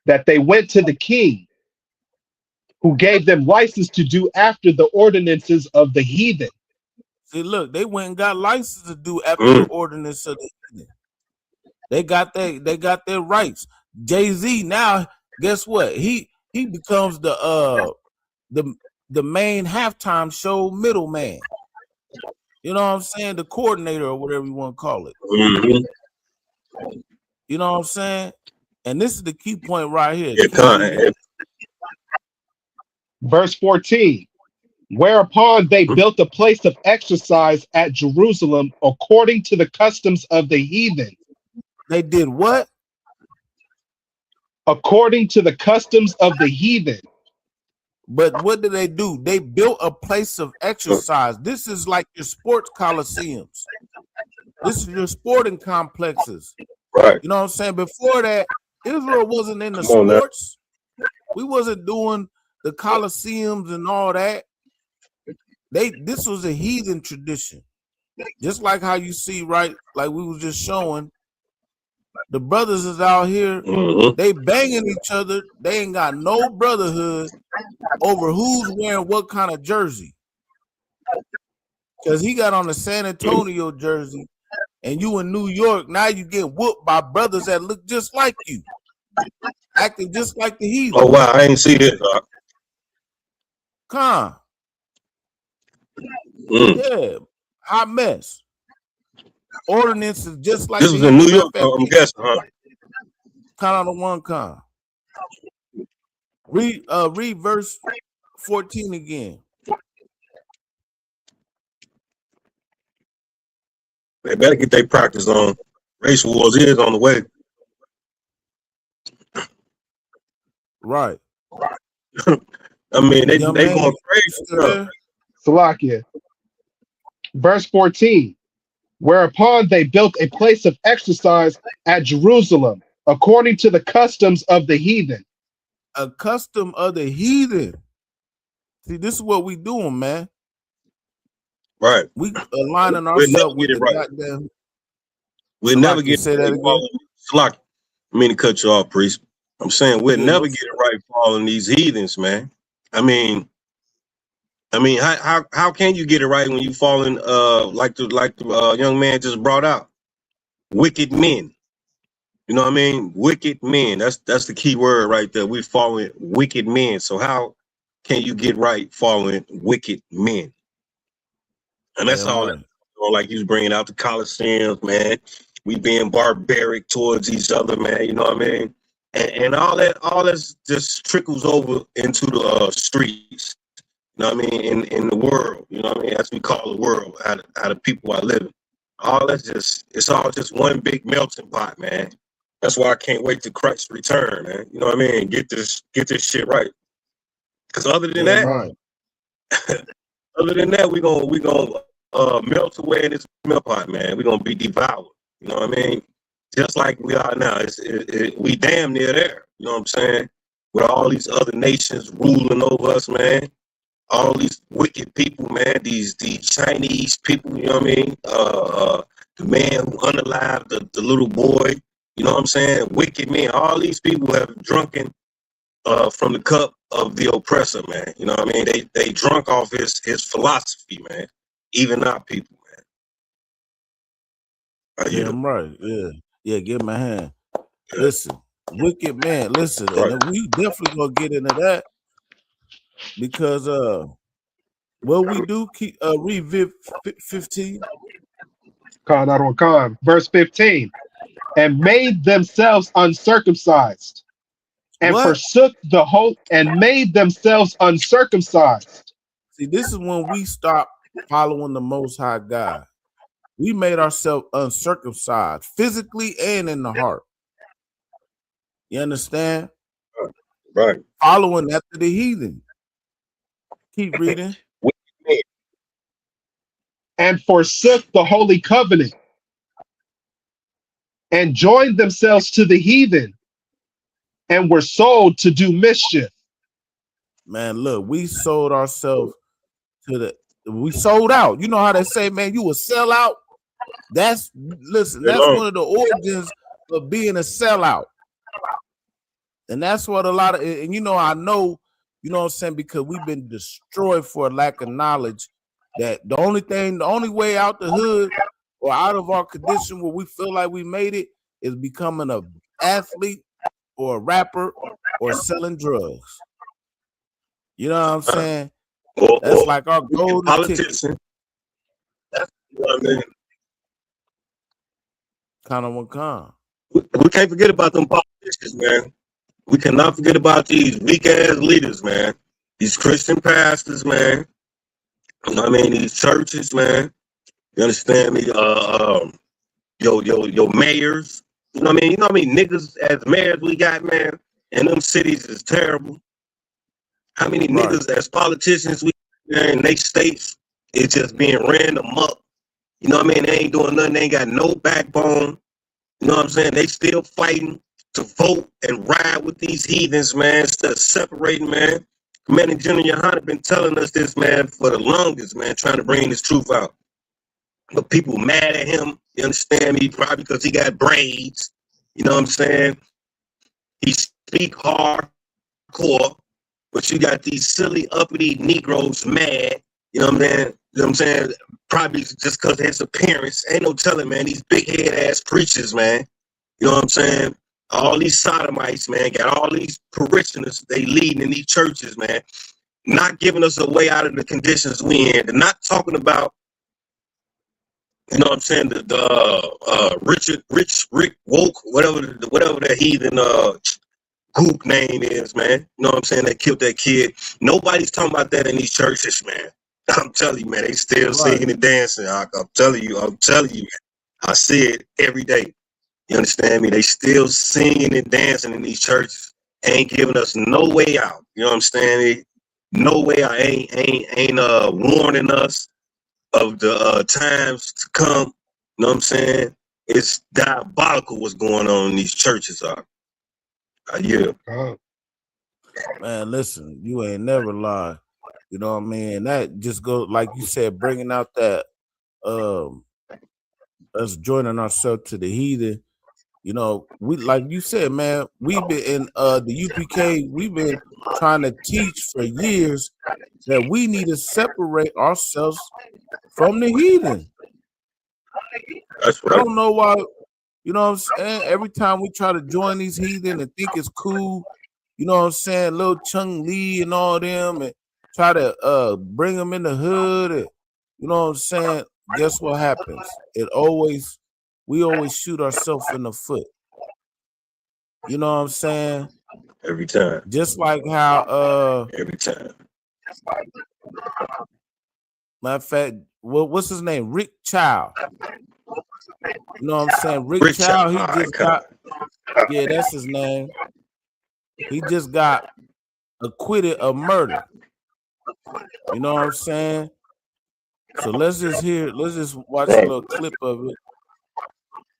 that they went to the king, who gave them license to do after the ordinances of the heathen. See, look, they went and got license to do after the ordinance of the heathen. They got their rights. Jay-Z now, guess what? He becomes the main halftime show middleman. You know what I'm saying? The coordinator or whatever you want to call it. You know what I'm saying? And this is the key point right here. Verse 14. Whereupon they built a place of exercise at Jerusalem according to the customs of the heathen. They did what? According to the customs of the heathen. But what did they do? They built a place of exercise. This is like your sports coliseums. This is your sporting complexes. Right. You know what I'm saying? Before that, Israel wasn't in the sports. We wasn't doing the coliseums and all that. This was a heathen tradition. Just like how you see, right? Like we was just showing. The brothers is out here, they banging each other. They ain't got no brotherhood over who's wearing what kind of jersey. Because he got on the San Antonio jersey, and you in New York, now you get whooped by brothers that look just like you, acting just like the heathen. Oh wow, I ain't see this. Yeah, hot mess. Ordinances just like this was in New York. I'm guessing, huh? Count on the one con. Read verse 14 again. They better get their practice on. Race wars is on the way. Right. I mean, they going crazy. Salakia. Verse 14. Whereupon they built a place of exercise at Jerusalem, according to the customs of the heathen. A custom of the heathen. See, this is what we doing, man. Right. We aligning ourselves with the goddamn. We'll never get it right. Slack. I mean to cut you off, priest. I'm saying we'll never get it right following these heathens, man. I mean, how can you get it right when you falling like the young man just brought out? Wicked men. You know what I mean? Wicked men. That's the key word right there. We're following wicked men. So how can you get right following wicked men? And that's all. Right. Like you was bringing out the Coliseums, man. We being barbaric towards each other, man. You know what I mean? And all that just trickles over into the streets. You know what I mean? In the world, you know what I mean? As we call the world, out of people I live in. All that's it's all just one big melting pot, man. That's why I can't wait to Christ's return, man. You know what I mean? Get this shit right. Because other than that, we gonna melt away in this milk pot, man. We're gonna be devoured. You know what I mean? Just like we are now. We damn near there. You know what I'm saying? With all these other nations ruling over us, man. All these wicked people, man. These Chinese people. You know what I mean? The man who unalived the little boy. You know what I'm saying? Wicked men. All these people have drunken from the cup of the oppressor, man. You know what I mean? They drunk off his philosophy, man. Even our people, man. Yeah, I'm right. Yeah, give him a hand. Listen, wicked man. Listen, and we definitely gonna get into that because what we do keep read 15. Verse 15, and made themselves uncircumcised, and forsook the hope, and made themselves uncircumcised. See, this is when we stop following the Most High God. We made ourselves uncircumcised, physically and in the heart. You understand? Right. Following after the heathen. Keep reading. And forsook the holy covenant, and joined themselves to the heathen, and were sold to do mischief. Man, look, we sold ourselves we sold out. You know how they say, man, you a sellout? That's one of the origins of being a sellout. And that's what a lot of, and you know what I'm saying, because we've been destroyed for a lack of knowledge that the only way out the hood or out of our condition where we feel like we made it is becoming an athlete or a rapper or selling drugs. You know what I'm saying? That's like our golden ticket. That's what I mean. We can't forget about them politicians, man. We cannot forget about these weak ass leaders, man. These Christian pastors, man. You know what I mean? These churches, man. You understand me? Your mayors. You know what I mean? You know how many niggas as mayors we got, man? And them cities is terrible. How many niggas as politicians we got in they states? It's just being ran amok. You know what I mean? They ain't doing nothing. They ain't got no backbone. You know what I'm saying? They still fighting to vote and ride with these heathens, man. Instead of separating, man. Commander General Yohana been telling us this, man, for the longest, man, trying to bring this truth out. But people mad at him. You understand me? Probably because he got braids. You know what I'm saying? He speak hardcore, but you got these silly uppity Negroes mad. You know what I'm saying? You know what I'm saying? Probably just because of his appearance. Ain't no telling, man. These big head ass preachers, man. You know what I'm saying? All these sodomites, man, got all these parishioners they leading in these churches, man, not giving us a way out of the conditions we in. They're not talking about, you know what I'm saying, the Rick Woke, whatever the heathen group name is, man. You know what I'm saying? They killed that kid. Nobody's talking about that in these churches, man. I'm telling you, man, they still singing and dancing. I'm telling you, I see it every day. You understand me? They still singing and dancing in these churches. Ain't giving us no way out. You know what I'm saying? No way out. Ain't warning us of the times to come. You know what I'm saying? It's diabolical what's going on in these churches. Yeah. Man, listen, you ain't never lied. You know what I mean? That just goes, like you said, bringing out that us joining ourselves to the heathen. You know, we, like you said, man, we've been in the UPK, we've been trying to teach for years that we need to separate ourselves from the heathen. That's right. I don't know why, You know what I'm saying? Every time we try to join these heathen and think it's cool, you know what I'm saying? Lil Chung Lee and all them, and try to bring them in the hood. And, you know what I'm saying? Guess what happens? We always shoot ourselves in the foot. You know what I'm saying? Every time. Just like how every time. Matter of fact, what's his name? Rick Child. You know what I'm saying? Rick Child, he just got, yeah, that's his name. He just got acquitted of murder. You know what I'm saying? So let's just watch a little clip of it.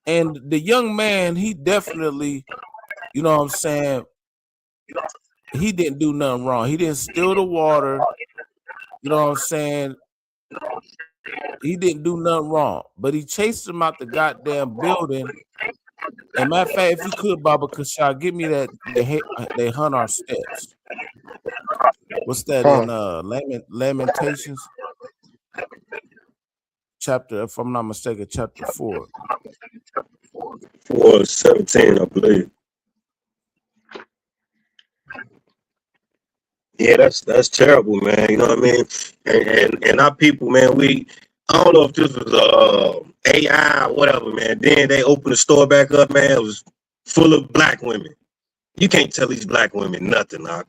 And the young man, he definitely, you know what I'm saying, he didn't do nothing wrong. He didn't steal the water. You know what I'm saying? He didn't do nothing wrong, but he chased him out the goddamn building. And matter of fact, if you could, Baba Kashar, give me that they hunt our steps. What's that in Lamentations? Chapter, if I'm not mistaken, chapter 4. 4:17, I believe. Yeah, that's terrible, man. You know what I mean? And our people, man, I don't know if this was AI or whatever, man. Then they opened the store back up, man. It was full of black women. You can't tell these black women nothing, huh?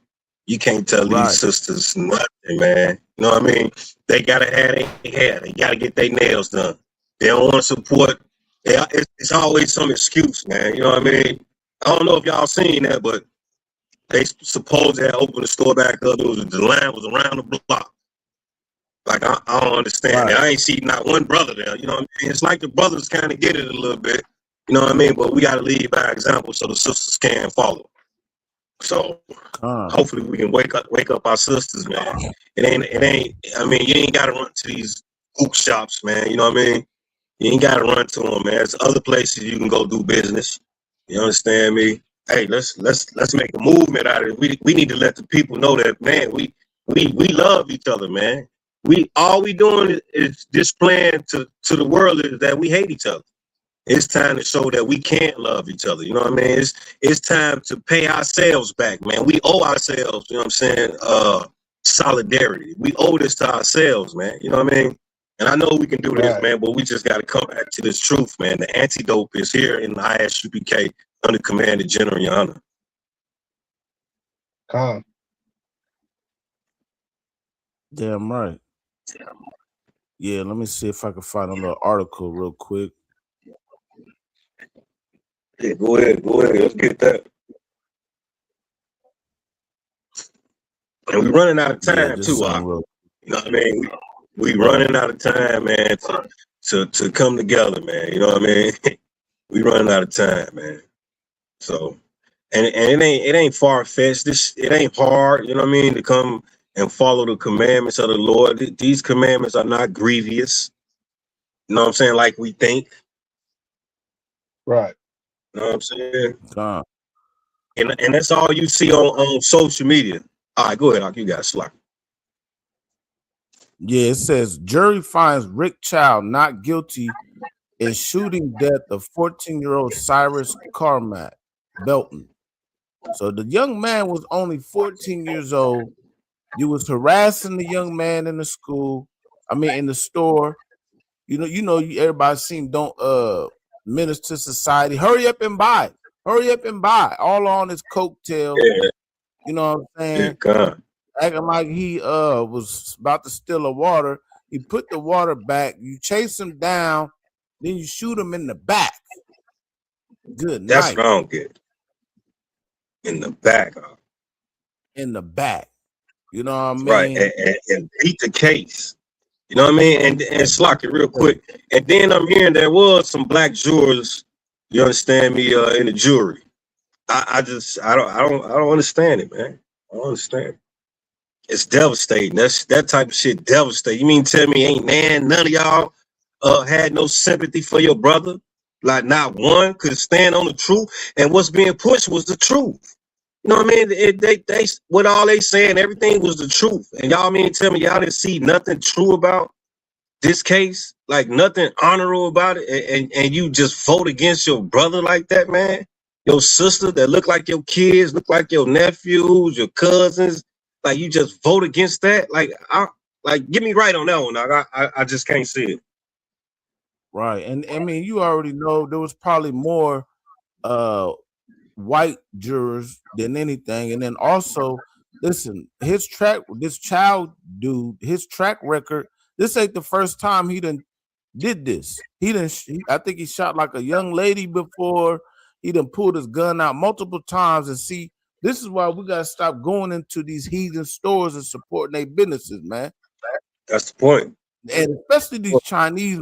You can't tell these sisters nothing, man. You know what I mean? They gotta have their hair. They gotta get their nails done. They don't want to support. It's always some excuse, man. You know what I mean? I don't know if y'all seen that, but they supposed to have opened the store back up. The line was around the block. Like, I don't understand. I ain't seen not one brother there. You know what I mean? It's like the brothers kind of get it a little bit. You know what I mean? But we got to lead by example so the sisters can follow. So hopefully we can wake up our sisters, man. It ain't. I mean, you ain't got to run to these hook shops, man. You know what I mean? You ain't got to run to them, man. There's other places you can go do business. You understand me? Hey, let's make a movement out of it. We need to let the people know that, man, we love each other, man. All we doing is displaying to the world is that we hate each other. It's time to show that we can't love each other. You know what I mean? It's time to pay ourselves back, man. We owe ourselves, you know what I'm saying, solidarity. We owe this to ourselves, man. You know what I mean? And I know we can do this, man, but we just got to come back to this truth, man. The antidote is here in the ISUPK under command of General Yana. Damn right. Yeah, let me see if I can find a little article real quick. Yeah, go ahead. Let's get that. And we're running out of time too, you know what I mean? We running out of time, man, to come together, man. You know what I mean? We running out of time, man. So, and it ain't far fetched. It ain't hard, you know what I mean, to come and follow the commandments of the Lord. These commandments are not grievous. You know what I'm saying? Like we think. Right. You know what I'm saying? And that's all you see on social media. All right, go ahead, you got slack. Yeah, it says jury finds Rick Child not guilty in shooting death of 14-year-old Cyrus Carmack Belton. So the young man was only 14 years old. You was harassing the young man in the in the store. You know, everybody seen don't menace to society. Hurry up and buy. All on his coattail. Yeah. You know what I'm saying? Yeah, acting like he was about to steal the water. He put the water back. You chase him down, then you shoot him in the back. Good night. That's wrong, kid. In the back. In the back. You know what I mean? Right, and beat the case. You know what I mean? And slack it real quick. And then I'm hearing there was some black jurors, you understand me, in the jury. I don't understand it, man. I don't understand it. It's devastating. That type of shit devastating. You mean tell me ain't none of y'all had no sympathy for your brother? Like not one could stand on the truth, and what's being pushed was the truth. You know what I mean? They what all they saying, everything was the truth. And y'all mean tell me y'all didn't see nothing true about this case? like nothing honorable about it, and you just vote against your brother like that, man. Your sister that look like your kids, look like your nephews, your cousins, like you just vote against that. Like, get me right on that one. I just can't see it. Right, and I mean, you already know there was probably more white jurors than anything, and then also, listen, this child dude, his track record. This ain't the first time he did this. I think he shot like a young lady before. He done pulled his gun out multiple times. And see, this is why we gotta stop going into these heathen stores and supporting their businesses, man. That's the point. And especially these Chinese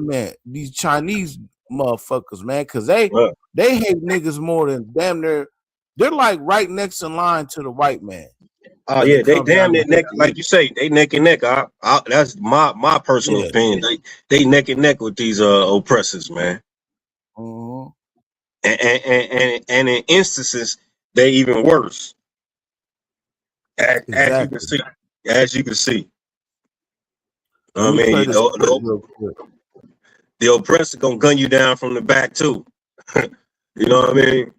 motherfuckers, man, because they hate niggas more than damn near. They're like right next in line to the white man. Oh yeah, they damn near neck, like you say, they neck and neck. That's my personal opinion. They neck and neck with these oppressors, man. Uh-huh. And in instances, they even worse. As you can see. I mean, the oppressor gonna gun you down from the back too. You know what I mean?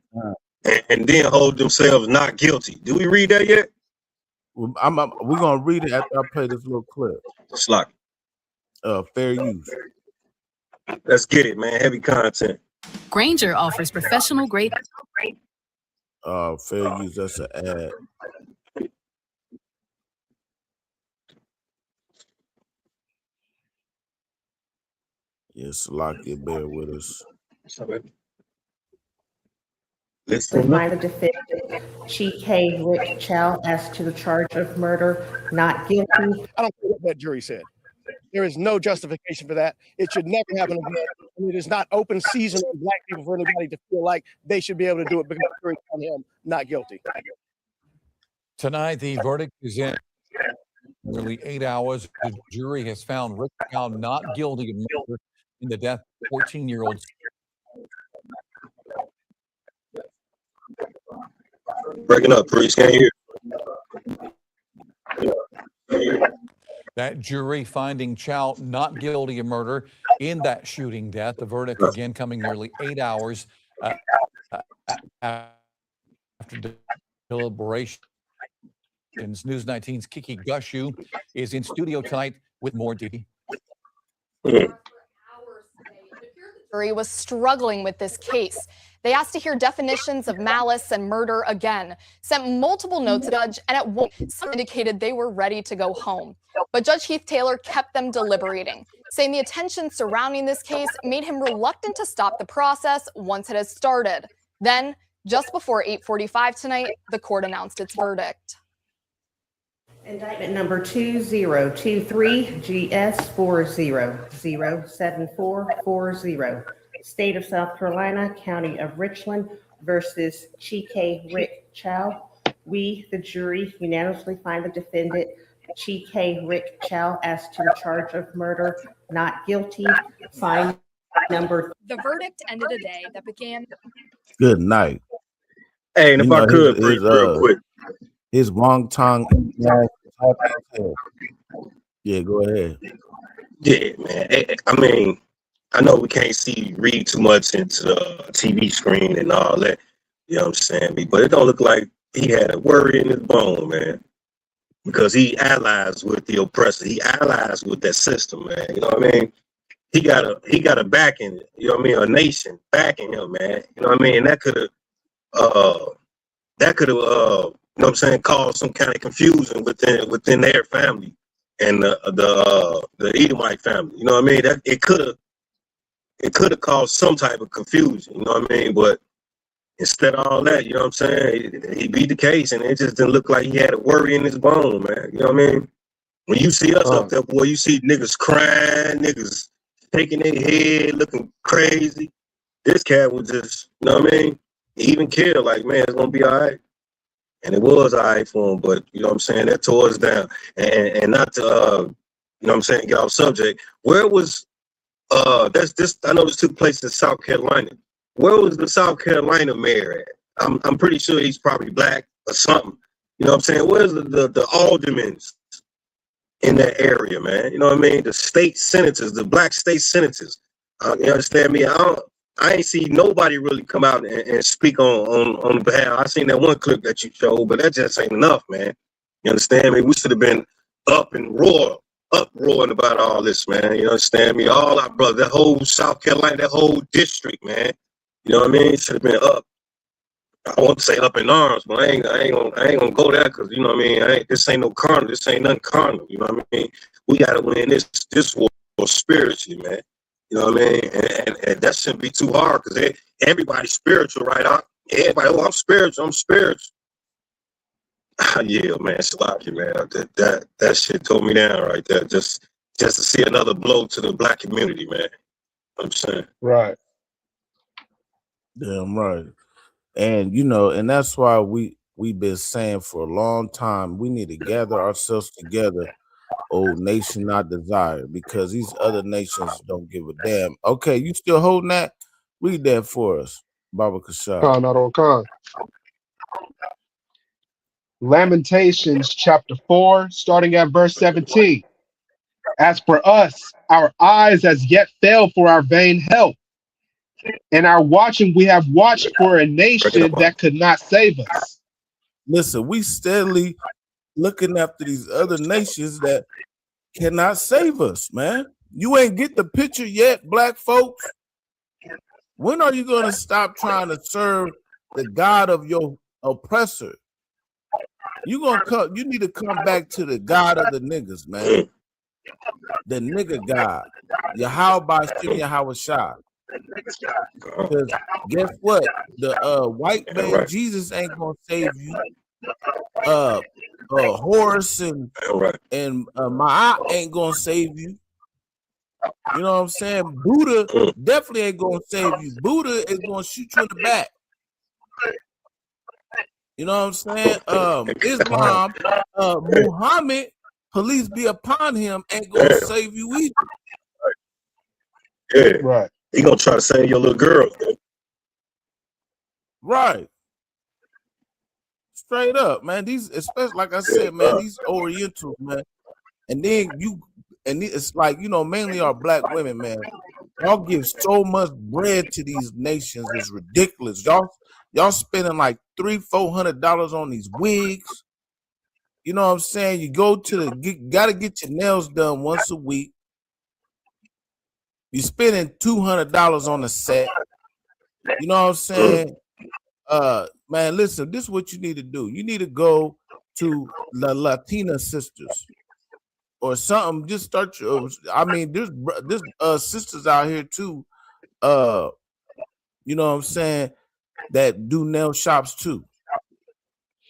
And then hold themselves not guilty. Do we read that yet? We're gonna read it after I play this little clip. It's like fair use. Let's get it, man. Heavy content. Grainger offers professional grade. Fair use. That's an ad. Yes, lock it. Bear with us. Listen. By the defendant, Chi-K Rick Chow, as to the charge of murder, not guilty. I don't care what that jury said. There is no justification for that. It should never happen again. And it is not open season on black people for anybody to feel like they should be able to do it because the jury found him not guilty. Tonight, the verdict is in. Nearly 8 hours. The jury has found Rick Chow not guilty of murder in the death of 14-year-old. Breaking up, priest. Can't hear. That jury finding Chow not guilty of murder in that shooting death. The verdict again coming nearly 8 hours after deliberation. News 19's Kiki Gushu is in studio tonight with more, Didi. Jury was struggling with this case. They asked to hear definitions of malice and murder again, sent multiple notes to the judge, and at one point some indicated they were ready to go home. But Judge Heath Taylor kept them deliberating, saying the attention surrounding this case made him reluctant to stop the process once it has started. Then, just before 8:45 tonight, the court announced its verdict. Indictment number 2023 GS 400740, State of South Carolina, County of Richland versus Chi-K Rick Chow. We, the jury, unanimously find the defendant, Chi-K Rick Chow, as to the charge of murder, not guilty. Fine number. The verdict ended a day that began. Good night. Hey, and if I could, real quick. His wrong tongue. Yeah, go ahead. Yeah, man. I mean, I know we can't read too much into the TV screen and all that. You know what I'm saying? But it don't look like he had a worry in his bone, man. Because he allies with the oppressor. He allies with that system, man. You know what I mean? He got a backing, you know what I mean, a nation backing him, man. You know what I mean? And that could have you know what I'm saying, caused some kind of confusion within their family and the Edomite family. You know what I mean? That it could have caused some type of confusion, you know what I mean? But instead of all that, you know what I'm saying, he beat the case and it just didn't look like he had a worry in his bone, man. You know what I mean? When you see us up there, boy, you see niggas crying, niggas shaking their head, looking crazy. This cat was just, you know what I mean? He even cared, like, man, it's gonna be all right. And it was all right for him, but you know what I'm saying, that tore us down. And not to you know what I'm saying, get off subject. Where was I know this took place in South Carolina. Where was the South Carolina mayor at? I'm pretty sure he's probably black or something. You know what I'm saying? Where's the aldermen in that area, man. You know what I mean? The state senators, the black state senators. You understand me? I ain't see nobody really come out and speak on behalf. I seen that one clip that you showed, but that just ain't enough, man. You understand me? We should have been uproaring about all this, man. You understand me? All our brothers, that whole South Carolina, that whole district, man. You know what I mean? Should have been up. I want to say up in arms, but I ain't gonna go there because you know what I mean. This ain't no carnal. This ain't nothing carnal. You know what I mean? We gotta win this war spiritually, man. You know what I mean? And that shouldn't be too hard because everybody's spiritual, right? Everybody, I'm spiritual. I'm spiritual. Yeah, man, it's lucky, man. That shit tore me down right there. Just to see another blow to the black community, man. I'm saying. Right. Damn right. And you know, and that's why we've been saying for a long time we need to gather ourselves together, old nation not desired, because these other nations don't give a damn. Okay, you still holding that? Read that for us, Baba Kashab. Khan, not on Khan. Lamentations chapter 4, starting at verse 17. As for us, our eyes as yet fail for our vain help. In our watching, we have watched for a nation that could not save us. Listen, we steadily looking after these other nations that cannot save us, man. You ain't get the picture yet, black folks. When are you going to stop trying to serve the God of your oppressor? You need to come back to the God of the niggas, man. The nigga God. Yahweh Bashim Yahweh Shah. Because guess what? The white man Jesus ain't gonna save you. Horus and Ma'at ain't gonna save you. You know what I'm saying? Buddha definitely ain't gonna save you. Buddha is gonna shoot you in the back. You know what I'm saying? Islam, Muhammad, police be upon him, ain't gonna save you either. Yeah, right. He gonna try to save your little girl. Right. Straight up, man. These, especially like I said, man, these Orientals, man. And then it's like, you know, mainly our black women, man. Y'all give so much bread to these nations, it's ridiculous. Y'all spending like $300-400 on these wigs. You know what I'm saying? You go to gotta get your nails done once a week. You're spending $200 on a set. You know what I'm saying? Man, listen, this is what you need to do. You need to go to the Latina sisters or something. Just start your, I mean, there's sisters out here too. You know what I'm saying, that do nail shops too.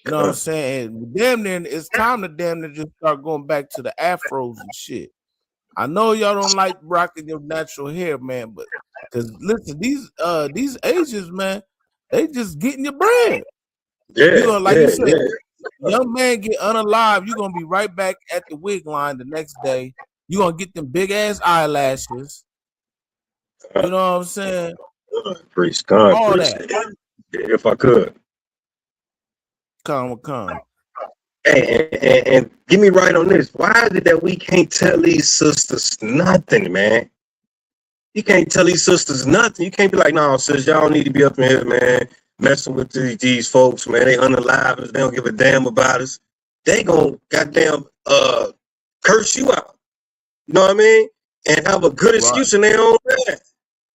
You know what I'm saying? Damn near, it's time to damn near just start going back to the afros and shit. I know y'all don't like rocking your natural hair, man, but because listen, these Asians, man, they just getting your bread. Yeah, like you said, young man get unalive, you're gonna be right back at the wig line the next day. You're gonna get them big ass eyelashes. You know what I'm saying? Priest, God, all priest. that. If I could. Come. And get me right on this. Why is it that we can't tell these sisters nothing, man? You can't tell these sisters nothing. You can't be like, no, sis, y'all don't need to be up in here, man, messing with these folks, man. They unalive us. They don't give a damn about us. They gonna goddamn curse you out. You know what I mean? And have a good excuse in their own bed.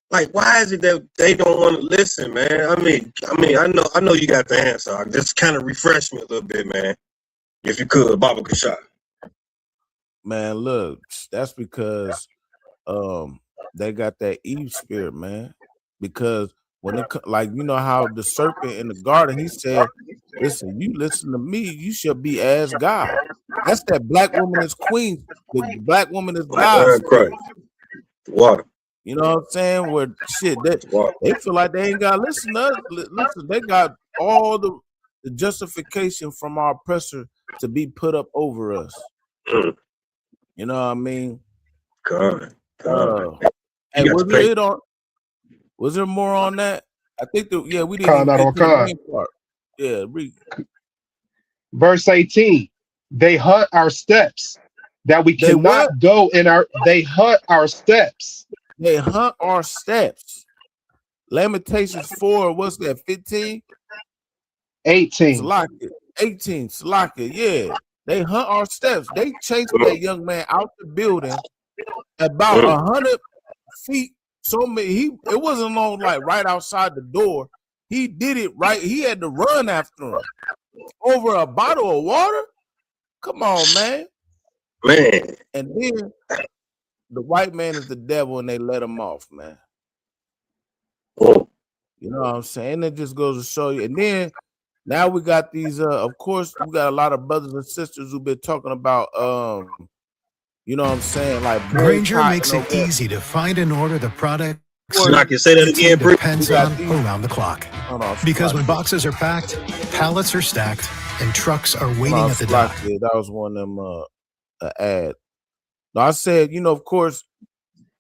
Like, why is it that they don't want to listen, man? I mean, I know you got the answer. Just kind of refresh me a little bit, man. If you could, Baba Kashab. Man, look, that's because they got that Eve spirit, man. Because when it, like, you know how the serpent in the garden, he said, listen, you listen to me, you shall be as God. That's that black woman is queen. The black woman is God. Water. You know what I'm saying? Where shit, they feel like they ain't got to listen to us. Listen, they got all the justification from our oppressor to be put up over us. You know what I mean? God. And was there more on that? I think we didn't even get to the main part. Yeah, read. Verse 18, they hunt our steps. that we They cannot what? go in our. They hunt our steps. They hunt our steps. Lamentations 4, what's that? 15? 18. Salaka. 18. Salaka, yeah. They hunt our steps. They chased that young man out the building about 100 feet. So many, it wasn't long, like right outside the door. He did it right. He had to run after him over a bottle of water. Come on, man. Man. And then the white man is the devil, and they let him off, man. You know what I'm saying? It just goes to show you. And then now we got these. Of course, we got a lot of brothers and sisters who've been talking about. You know what I'm saying? Like Granger boycotting makes it easy to find and order the product. I can say that again, Brick. Depends on around the clock. Because when boxes are packed, pallets are stacked, and trucks are waiting at the dock. Yeah, that was one of them ad. No, I said, you know, of course,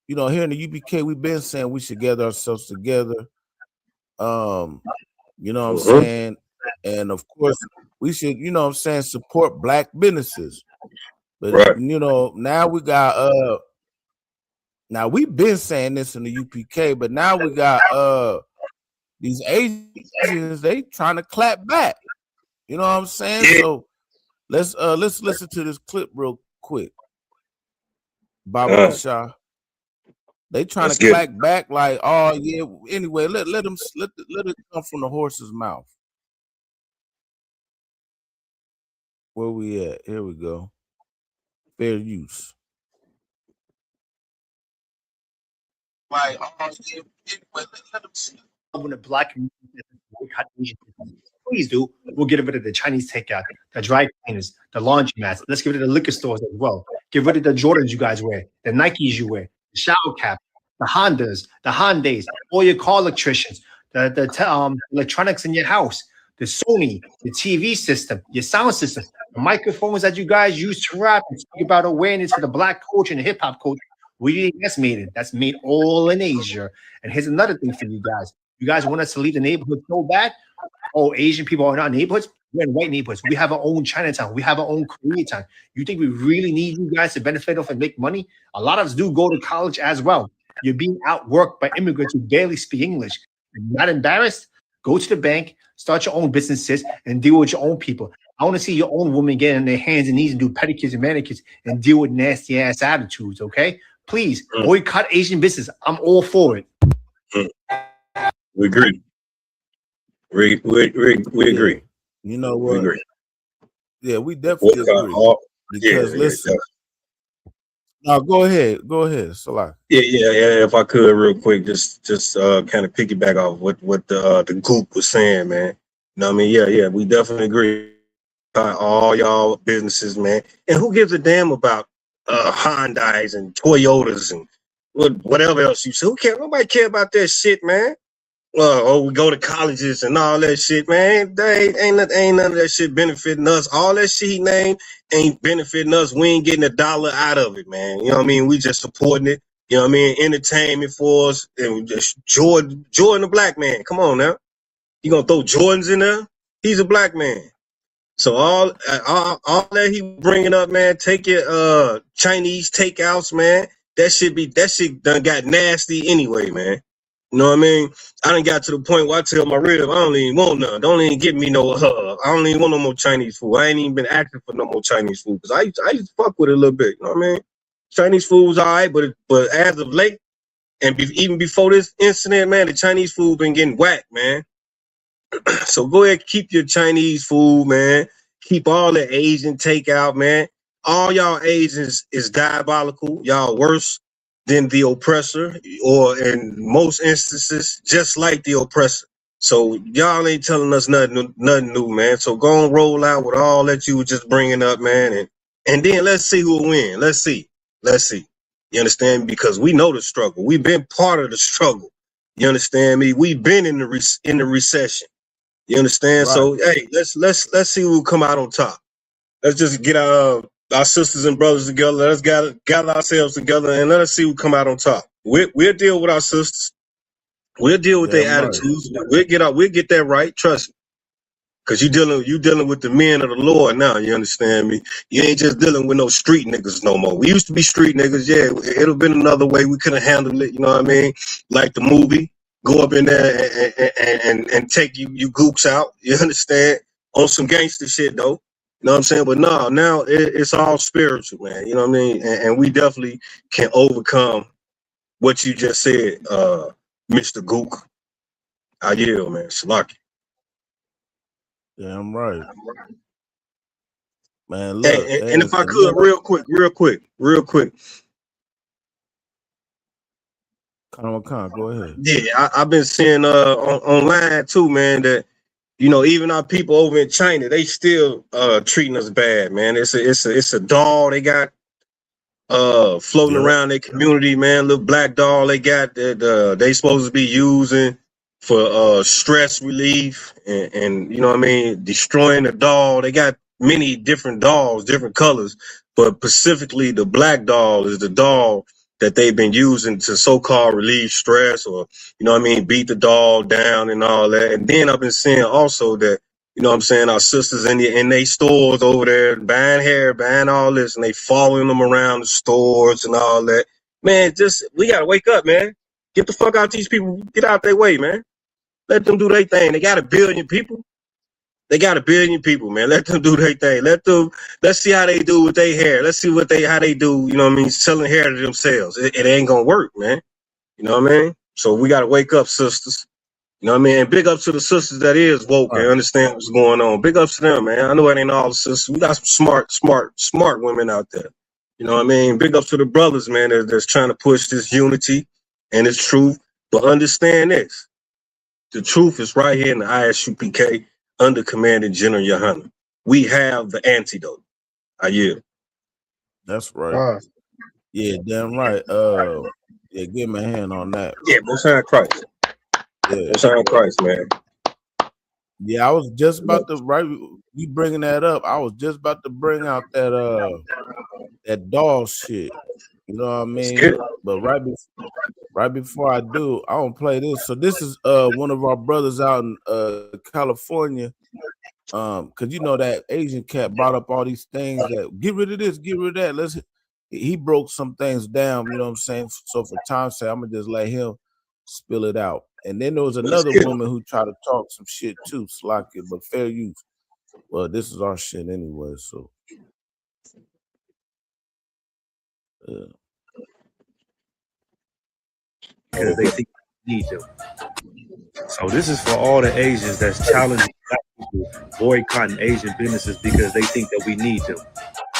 you know, here in the UPK, we've been saying we should gather ourselves together. You know what I'm saying? And of course, we should, you know what I'm saying, support black businesses. But you know, now we got now we've been saying this in the UPK, but now we got these Asians, they trying to clap back. You know what I'm saying? So let's listen to this clip real quick. Baba Shah. They trying to clap back like, oh yeah. Anyway, let it come from the horse's mouth. Where we at? Here we go. Fair use. Like, oh yeah. Anyway, let them see. When the black community boycott Asian businesses, please do. We'll get rid of the Chinese takeout, the dry cleaners, the laundromats. Let's get rid of the liquor stores as well. Get rid of the Jordans you guys wear, the Nikes you wear, the shower cap, the Hondas, the Hyundais, all your car electricians, the electronics in your house, the Sony, the TV system, your sound system, the microphones that you guys use to rap and speak about awareness for the black culture and the hip hop culture. We think that's made it. That's made all in Asia. And here's another thing for you guys. You guys want us to leave the neighborhood so bad? Oh, Asian people are not neighborhoods. We're in white neighborhoods. We have our own Chinatown. We have our own Koreatown. You think we really need you guys to benefit off and make money? A lot of us do go to college as well. You're being outworked by immigrants who barely speak English. You're not embarrassed? Go to the bank, start your own businesses, and deal with your own people. I want to see your own women get on their hands and knees and do pedicures and manicures and deal with nasty ass attitudes, okay? Please boycott Asian business. I'm all for it. We agree. We agree. You know what? We agree. Yeah, we definitely agree. Because listen. No, go ahead, Salah. Yeah. If I could, real quick, just kind of piggyback off what the Goop was saying, man. You know what I mean? Yeah, we definitely agree. All y'all businesses, man. And who gives a damn about Hyundais and Toyotas and whatever else you say? Who cares? Nobody care about that shit, man. We go to colleges and all that shit, man. Ain't none of that shit benefiting us. All that shit he named ain't benefiting us. We ain't getting a dollar out of it, man. You know what I mean? We just supporting it. You know what I mean? Entertainment for us. And just Jordan the black man. Come on now. You gonna throw Jordans in there? He's a black man. So all that he bringing up, man, take your Chinese takeouts, man. That shit done got nasty anyway, man. You know what I mean? I done got to the point where I tell my rib, I don't even want none. Don't even give me no I don't even want no more Chinese food. I ain't even been asking for no more Chinese food because I used to fuck with it a little bit. You know what I mean? Chinese food was all right, but as of late, and even before this incident, man, the Chinese food been getting whacked, man. So go ahead, keep your Chinese food, man. Keep all the Asian takeout, man. All y'all Asians is diabolical. Y'all worse than the oppressor, or in most instances, just like the oppressor. So y'all ain't telling us nothing new, man. So go and roll out with all that you were just bringing up, man, and then let's see who'll win. Let's see. You understand? Because we know the struggle. We've been part of the struggle. You understand me? We've been in the recession. You understand? Right. So hey, let's see who come out on top. Let's just get our sisters and brothers together. Let's gather ourselves together and let us see who come out on top. We'll deal with our sisters. We'll deal with their attitudes. We'll get that right. Trust me. Cause you dealing with the men of the Lord now. You understand me? You ain't just dealing with no street niggas no more. We used to be street niggas. Yeah, it'd have been another way. We could have handled it. You know what I mean? Like the movie, go up in there and take you gooks out. You understand? On some gangster shit though. You know what I'm saying? But no, now it's all spiritual, man. You know what I mean? And we definitely can overcome what you just said, Mr. Gook. I yield, man. Salaki. Damn right. Man, look. And if I could, real quick. Khan, go ahead. Yeah, I've been seeing online too, man, that even our people over in China, they still treating us bad, man. It's a doll they got floating around their community, man. Little black doll they got that they supposed to be using for stress relief and you know what I mean, destroying the doll. They got many different dolls, different colors, but specifically the black doll is the doll that they've been using to so-called relieve stress or, you know what I mean, beat the doll down and all that. And then I've been seeing also that, you know what I'm saying, our sisters in they stores over there buying hair, buying all this, and they following them around the stores and all that. Man, we got to wake up, man. Get the fuck out these people. Get out their way, man. Let them do their thing. They got 1 billion people. They got 1 billion people, man. Let them do their thing. Let's see how they do with their hair. Let's see how they do, you know what I mean, selling hair to themselves. It ain't gonna work, man. You know what I mean? So we gotta wake up, sisters. You know what I mean? And big up to the sisters that is woke and understand what's going on. Big ups to them, man. I know it ain't all the sisters. We got some smart women out there. You know what I mean? Big ups to the brothers, man, that's trying to push this unity and its truth. But understand this. The truth is right here in the ISUPK under Commanding General Yohana. We have the antidote. I yield. That's right. Yeah, damn right. Yeah, give me a hand on that. Yeah, Most High Christ. Yeah, Most High Christ, man. Yeah, I was just about to you bringing that up. I was just about to bring out that doll shit. You know what I mean? But right before I do, I want to play this. So this is one of our brothers out in California. Cause you know that Asian cat brought up all these things that get rid of this, get rid of that. He broke some things down, you know what I'm saying? So for time's sake, I'm gonna just let him spill it out. And then there was another woman who tried to talk some shit too, slocky, but fair use. Well, this is our shit anyway, so because they think they need them. So this is for all the Asians that's challenging black people boycotting Asian businesses because they think that we need them.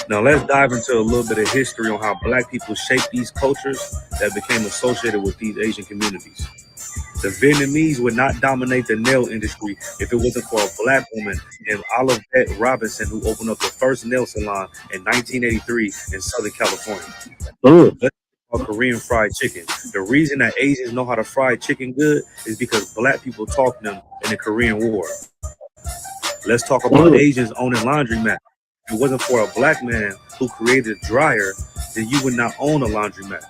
Now let's dive into a little bit of history on how black people shaped these cultures that became associated with these Asian communities. The Vietnamese would not dominate the nail industry if it wasn't for a black woman named Olivette Robinson who opened up the first nail salon in 1983 in Southern California. Let's talk about Korean fried chicken. The reason that Asians know how to fry chicken good is because black people taught them in the Korean War. Let's talk about Asians owning laundromats. If it wasn't for a black man who created a dryer, then you would not own a laundromat.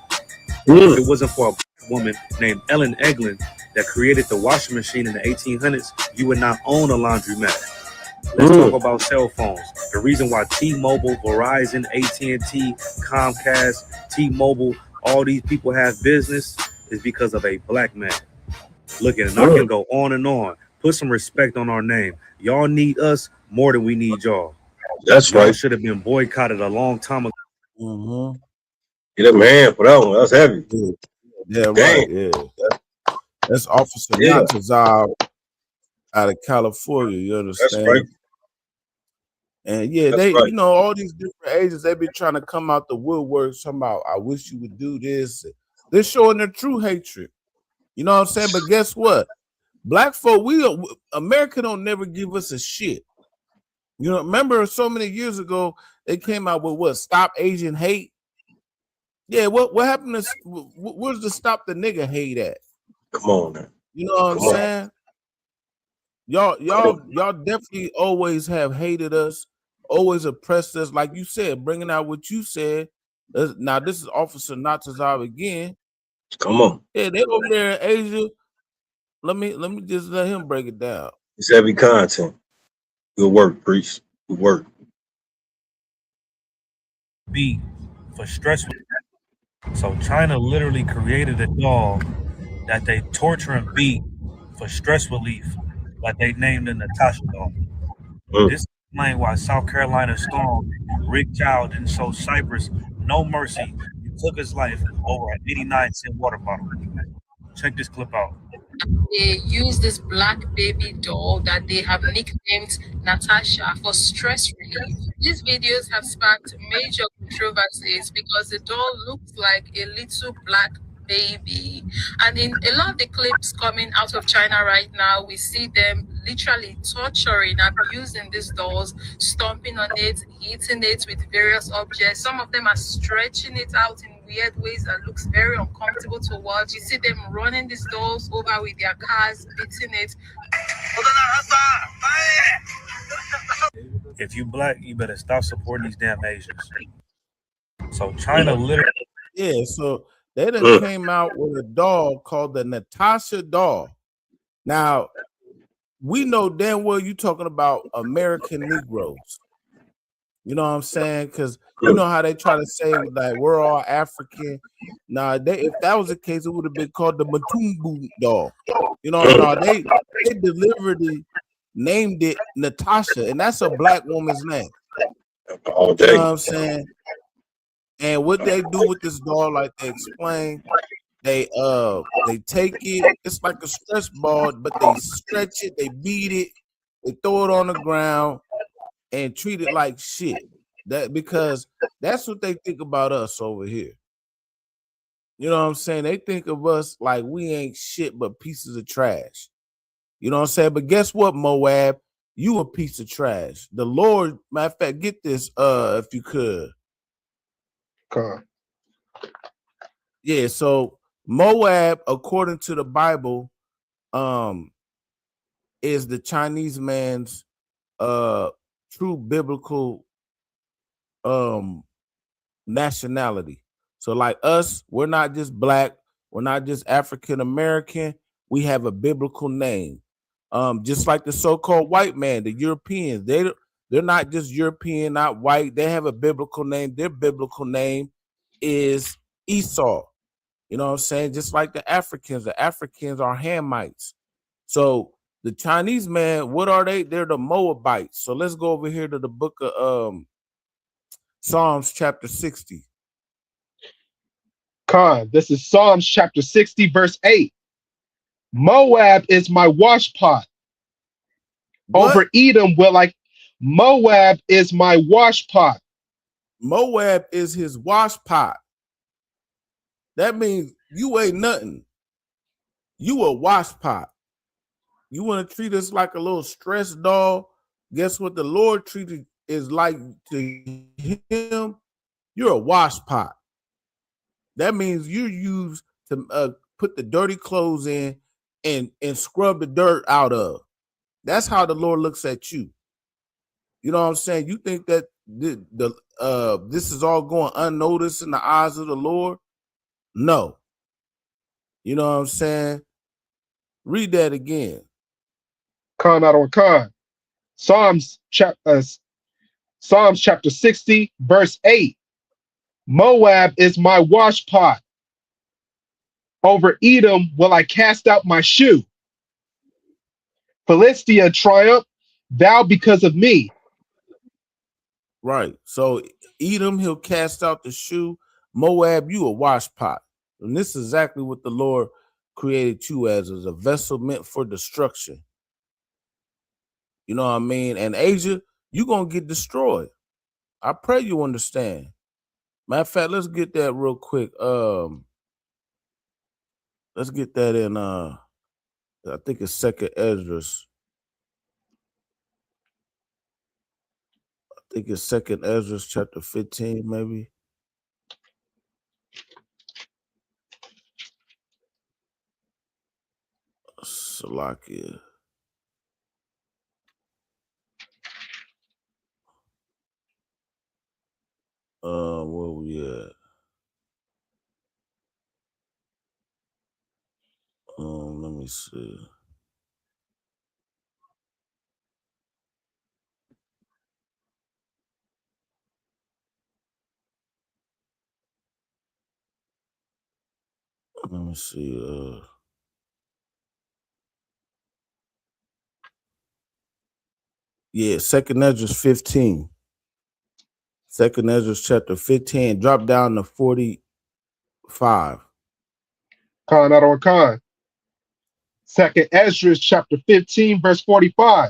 If it wasn't for a black woman named Ellen Eglin that created the washing machine in the 1800s, you would not own a laundromat. Let's talk about cell phones. The reason why T-Mobile, Verizon, AT&T, Comcast, T-Mobile, all these people have business is because of a black man. Look at it. I can go on and on. Put some respect on our name. Y'all need us more than we need y'all. That's right. Should have been boycotted a long time ago. Get a man for that one. That's heavy. Yeah, right. Yeah, that's Officer Natazal out of California. You understand? That's right. And yeah, That's they, right. you know, all these different agents, they be trying to come out the woodwork. Somehow, I wish you would do this. They're showing their true hatred. You know what I'm saying? But guess what? Black folk, America don't never give us a shit. You know, remember so many years ago they came out with what? Stop Asian hate. Yeah, what happened to where's the stop the nigga hate at? Come on, man. You know what I'm saying? Y'all definitely always have hated us, always oppressed us, like you said, bringing out what you said. Now this is Officer Natazal again. Come on. Yeah, they over there in Asia. Let me just let him break it down. It's heavy content. Good work, priest. Good work. Beat for stress. So China literally created a doll that they torture and beat for stress relief that they named the Natasha doll. This explains why South Carolina Storm Rick Child didn't show Cypress no mercy and took his life over an 89-cent water bottle. Check this clip out. They use this black baby doll that they have nicknamed Natasha for stress relief. These videos have sparked major controversies because the doll looks like a little black baby. And in a lot of the clips coming out of China right now, we see them literally torturing, abusing these dolls, stomping on it, hitting it with various objects. Some of them are stretching it out in weird ways that looks very uncomfortable to watch. You see them running these dolls over with their cars, beating it. If you black, you better stop supporting these damn Asians. So China literally. Yeah, so they done came out with a doll called the Natasha doll. Now, we know damn well you talking about American Negroes. You know what I'm saying? Because you know how they try to say like we're all African. Nah, if that was the case, it would have been called the Matumbu doll. You know, no, they deliberately named it Natasha, and that's a black woman's name. You know what I'm saying? And what they do with this doll, like they explain, they take it, it's like a stress ball, but they stretch it, they beat it, they throw it on the ground and treat it like shit. That because that's what they think about us over here. You know what I'm saying? They think of us like we ain't shit but pieces of trash. You know what I'm saying? But guess what, Moab? You a piece of trash. The Lord, matter of fact, get this if you could. Yeah, so Moab, according to the Bible, is the Chinese man's true biblical nationality. So like us, we're not just black, we're not just African American, we have a biblical name. Just like the so-called white man, the Europeans, they're not just European, not white, they have a biblical name. Their biblical name is Esau. You know what I'm saying? Just like the Africans are Hamites. So the Chinese man, what are they? They're the Moabites. So let's go over here to the book of Psalms chapter 60. Khan, this is Psalms chapter 60, verse 8. Moab is my washpot. Over Edom Moab is my washpot. Moab is his washpot. That means you ain't nothing. You a washpot. You want to treat us like a little stress doll? Guess what the Lord treated is like to him? You're a washpot. That means you're used to put the dirty clothes in and scrub the dirt out of. That's how the Lord looks at you. You know what I'm saying? You think that this is all going unnoticed in the eyes of the Lord? No. You know what I'm saying? Read that again. Khan out on Khan. Psalms chapter 60, verse 8. Moab is my washpot. Over Edom will I cast out my shoe. Philistia triumph, thou because of me. Right. So Edom, he'll cast out the shoe. Moab, you a washpot. And this is exactly what the Lord created you as a vessel meant for destruction. You know what I mean? And Asia, you're going to get destroyed. I pray you understand. Matter of fact, let's get that real quick. Let's get that in I think it's 2nd Esdras. I think it's 2nd Esdras chapter 15, maybe. Salakia. Where we at? Let me see. Let's see. Yeah, 2nd Ezra 15. 2nd Ezra chapter 15. Drop down to 45. Khan, not on Khan. 2nd Ezra chapter 15, verse 45.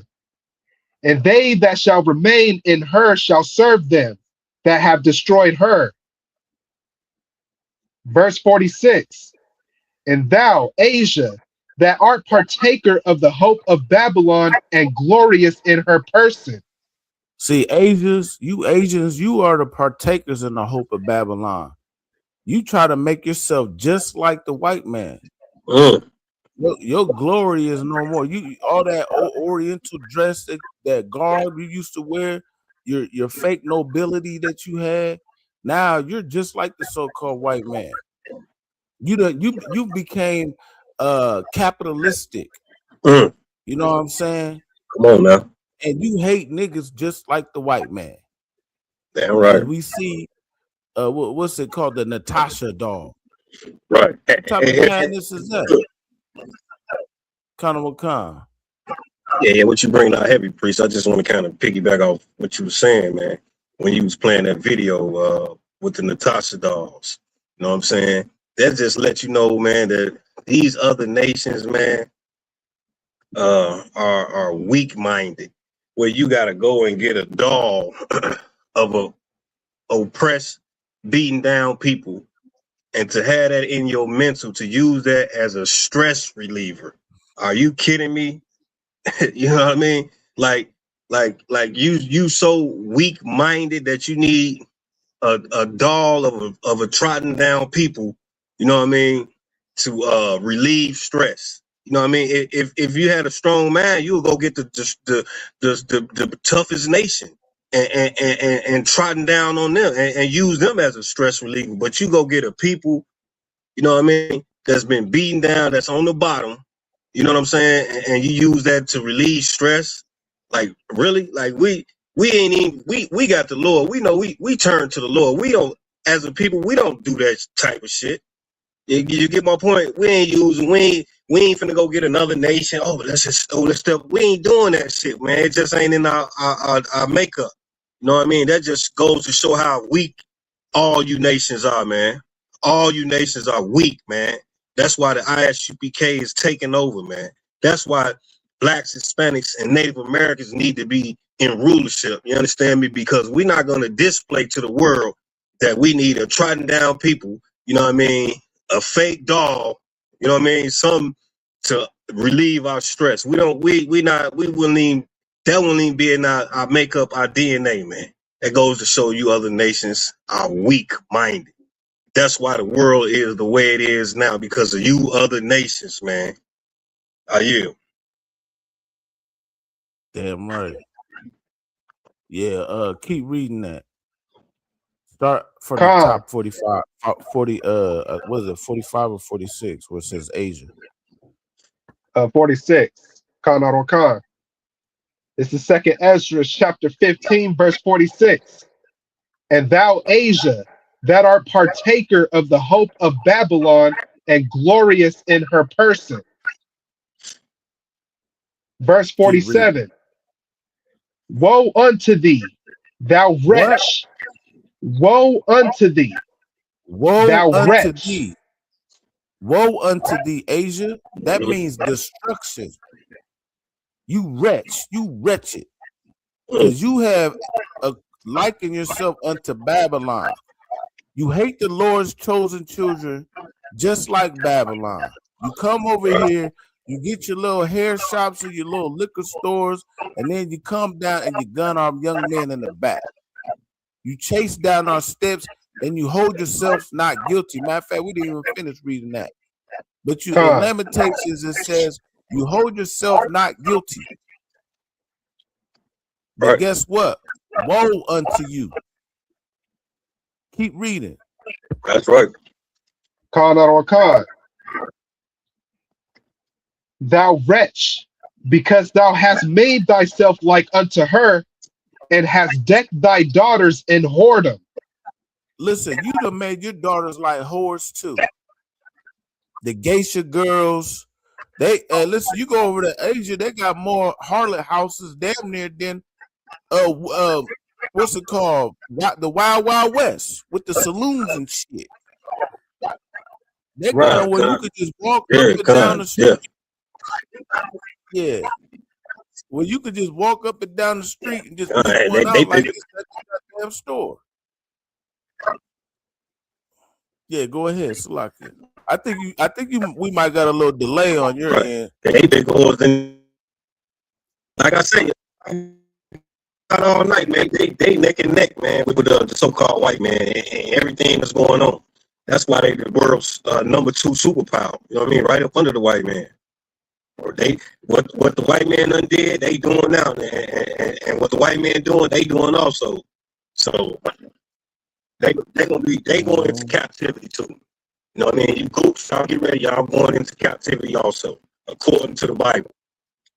And they that shall remain in her shall serve them that have destroyed her. Verse 46. And thou, Asia, that art partaker of the hope of Babylon and glorious in her person. See, Asians, you are the partakers in the hope of Babylon. You try to make yourself just like the white man. Your glory is no more. You all that Oriental dress, that garb you used to wear, your fake nobility that you had. Now you're just like the so-called white man. You became capitalistic. You know what I'm saying? Come on now. And you hate niggas just like the white man. Damn right. And we see what's it called? The Natasha doll. Right. What type of kindness is that? Khan. Yeah, what you bring out heavy, priest. I just want to kind of piggyback off what you were saying, man. When you was playing that video with the Natasha dolls. You know what I'm saying? That just lets you know, man, that these other nations, man, are weak-minded. Where you gotta go and get a doll of a oppressed, beaten down people, and to have that in your mental, to use that as a stress reliever. Are you kidding me? You know what I mean? Like you so weak-minded that you need a doll of a trodden down people, you know what I mean, to relieve stress. You know what I mean? If you had a strong mind, you would go get the toughest nation and trodden down on them and use them as a stress reliever. But you go get a people, you know what I mean, that's been beaten down, that's on the bottom. You know what I'm saying? And you use that to relieve stress. Like really? Like we ain't even we got the Lord. We know we turn to the Lord. We don't, as a people, we don't do that type of shit. You get my point? We ain't finna go get another nation. Let's step. We ain't doing that shit, man. It just ain't in our makeup. You know what I mean? That just goes to show how weak all you nations are, man. All you nations are weak, man. That's why the ISUPK is taking over, man. That's why blacks, Hispanics, and Native Americans need to be in rulership. You understand me? Because we're not going to display to the world that we need a trodden down people, you know what I mean, a fake doll, you know what I mean, some to relieve our stress. That wouldn't even be in our makeup, our DNA, man. That goes to show you other nations are weak-minded. That's why the world is the way it is now, because of you other nations, man. Are you? Damn right. Yeah, keep reading that. Start from the top 45, 40, what is it, 45 or 46, where it says Asia. 46. Khan, not on Khan. It's the 2nd Ezra, chapter 15, verse 46. And thou, Asia, that art partaker of the hope of Babylon and glorious in her person. Verse 47. Woe unto thee, thou wretch. Woe unto thee. Woe thou unto wretch. thee. Woe unto thee, Asia. That means destruction. You wretch, you wretched. Because you have likened yourself unto Babylon. You hate the Lord's chosen children just like Babylon. You come over here, you get your little hair shops or your little liquor stores, and then you come down and you gun our young men in the back. You chase down our steps and you hold yourself not guilty. Matter of fact, we didn't even finish reading that. But in Lamentations, it says, you hold yourself not guilty. But guess what? Woe unto you. Keep reading. That's right. Khan, not on Khan. Thou wretch, because thou hast made thyself like unto her, and hast decked thy daughters in whoredom. Listen, you done made your daughters like whores too. the geisha girls. They listen. You go over to Asia, they got more harlot houses damn near than what's it called? The Wild Wild West with the saloons and shit. They got where you could just walk up and down the street. Yeah. Well, you could just walk up and down the street and just pick one out like it's at the goddamn store. Yeah, go ahead, Salaki. I think we might got a little delay on your end. They big hoes, and like I say, not all night, man. They neck and neck, man, with the so-called white man and everything that's going on. That's why they the world's number 2 superpower. You know what I mean? Right up under the white man. Or what the white man done did, they doing now, and what the white man doing, they doing also. So they going into captivity too. You know what I mean? You groups, y'all get ready, y'all going into captivity also, according to the Bible.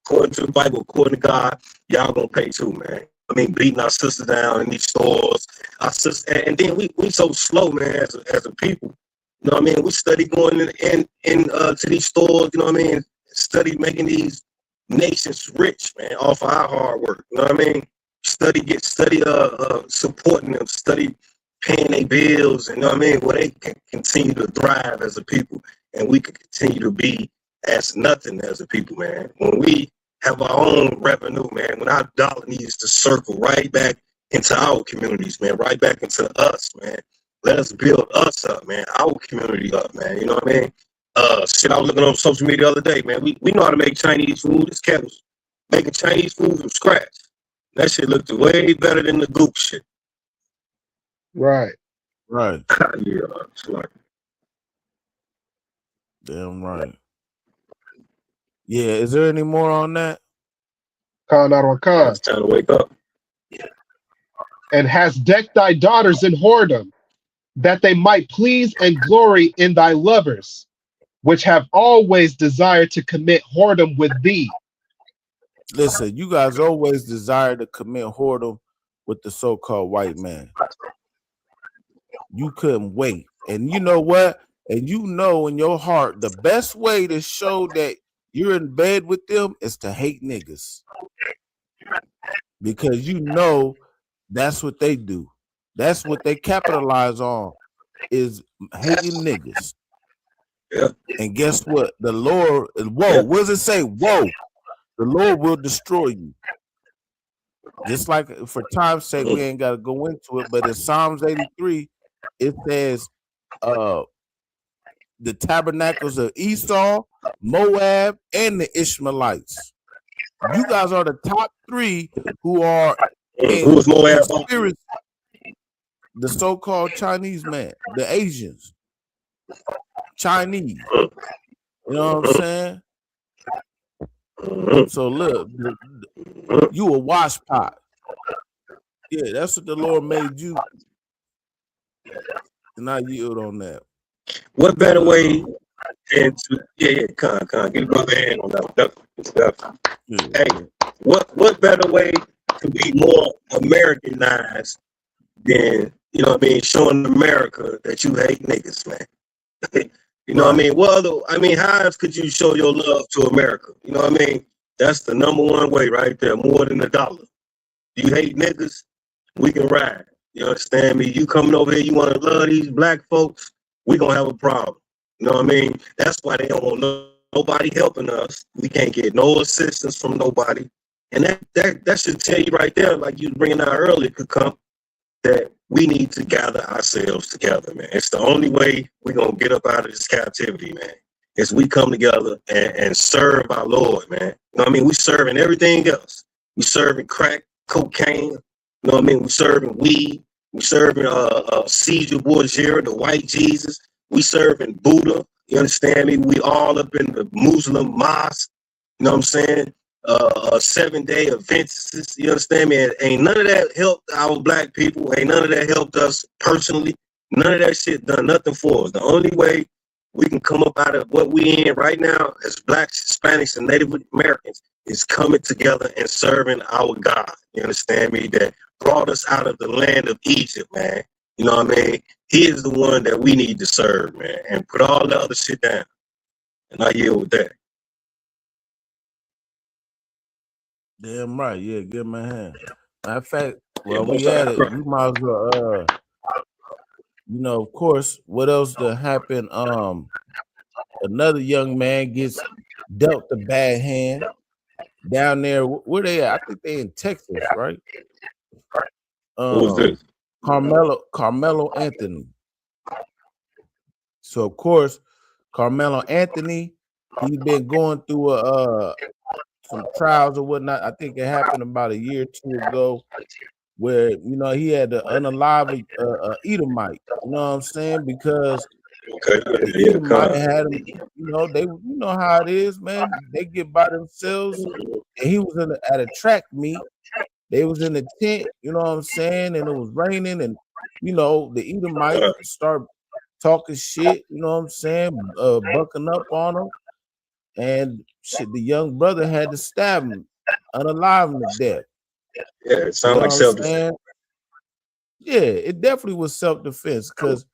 According to the Bible, according to God, y'all gonna pay too, man. I mean, beating our sisters down in these stores, our sisters, and then we so slow, man, as a people. You know what I mean? We study going in to these stores. You know what I mean? Study making these nations rich, man, off of our hard work. You know what I mean? Study supporting them, study paying their bills, and you know what I mean, where they can continue to thrive as a people, and we can continue to be as nothing as a people, man. When we have our own revenue, man, when our dollar needs to circle right back into our communities, man, right back into us, man. Let us build us up, man, our community up, man. You know what I mean? Shit, I was looking on social media the other day, man. We know how to make Chinese food. This cat was making Chinese food from scratch. That shit looked way better than the goop shit. Right. Right. Yeah, it's like, damn right. Yeah, is there any more on that? Khan on Khan. It's time to wake up. And hast decked thy daughters in whoredom, that they might please and glory in thy lovers, which have always desired to commit whoredom with thee. Listen, you guys always desire to commit whoredom with the so-called white man. You couldn't wait. And you know what? And you know in your heart, the best way to show that you're in bed with them is to hate niggas. Because you know that's what they do. That's what they capitalize on, is hating niggas. Yeah. And guess what? The Lord, whoa, what does it say? Whoa, the Lord will destroy you. Just like, for time's sake, we ain't got to go into it, but in Psalms 83, it says the tabernacles of Esau, Moab, and the Ishmaelites. You guys are the top 3 who are who's Moab? The so-called Chinese man, the Asians. Chinese. You know what I'm saying? So look, you a wash pot. Yeah, that's what the Lord made you. And I yield on that. What better way than to get a brother hand on that? Hey, what better way to be more Americanized than, you know what I mean, showing America that you hate niggas, man. You know what I mean? Well, how else could you show your love to America? You know what I mean? That's the number one way right there, more than $1. You hate niggas, we can ride. You understand me? You coming over here, you want to love these black folks, we gonna have a problem. You know what I mean? That's why they don't want nobody helping us. We can't get no assistance from nobody. And that should tell you right there, like you bringing out earlier, could come, that we need to gather ourselves together, man. It's the only way we're going to get up out of this captivity, man, is we come together and serve our Lord, man. You know what I mean? We serving everything else. We serving crack, cocaine, you know what I mean? We serving weed. We serving Caesar Borgia, the white Jesus. We serving Buddha. You understand me? We all up in the Muslim mosque. You know what I'm saying? 7-day Adventists. You understand me? Ain't none of that helped our black people. Ain't none of that helped us personally. None of that shit done nothing for us. The only way we can come up out of what we in right now as blacks, Hispanics, and Native Americans is coming together and serving our God. You understand me? That brought us out of the land of Egypt, man. You know what I mean? He is the one that we need to serve, man, and put all the other shit down. And I yield with that. Damn right. Yeah, give my hand. Matter of fact, well, Yeah, we most at it. right. We might as well, of course, what else done happened? Another young man gets dealt a bad hand down there. Where they at? I think they in Texas, right? Who was this? Carmelo Anthony. So of course, Carmelo Anthony, he's been going through some trials or whatnot. I think it happened about a year or two ago, where he had to unalive Edomite. You know what I'm saying? Because the Edomite had him. They how it is, man. They get by themselves, and he was at a track meet. They was in the tent. You know what I'm saying? And it was raining, and the Edomite start talking shit. You know what I'm saying? Bucking up on him, and shit. The young brother had to stab him, unalive him to death. Yeah, it sounds like self-defense. Yeah, it definitely was self-defense because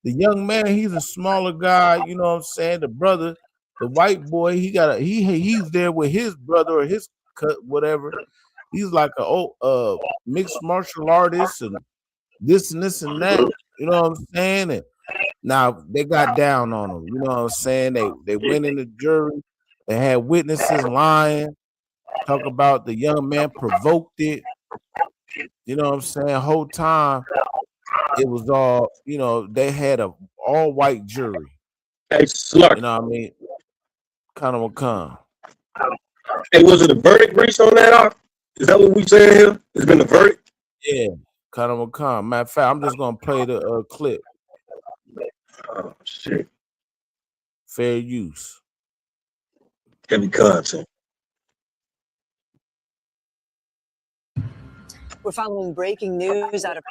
the young man, he's a smaller guy, you know what I'm saying? The brother, the white boy, he's there with his brother or his cut, whatever. He's like a old mixed martial artist and this and that, you know what I'm saying? And now they got down on him, you know what I'm saying? They went in the jury, they had witnesses lying, talk about the young man provoked it. You know what I'm saying? Whole time it was all, they had a all white jury. Hey, Slut. You know what I mean? Kind of a con. Hey, was it a verdict reached on that? Is that what we saying here? It's been a verdict? Yeah, kind of a con. Matter of fact, I'm just gonna play the clip. Oh shit. Fair use. Heavy content. We're following breaking news out of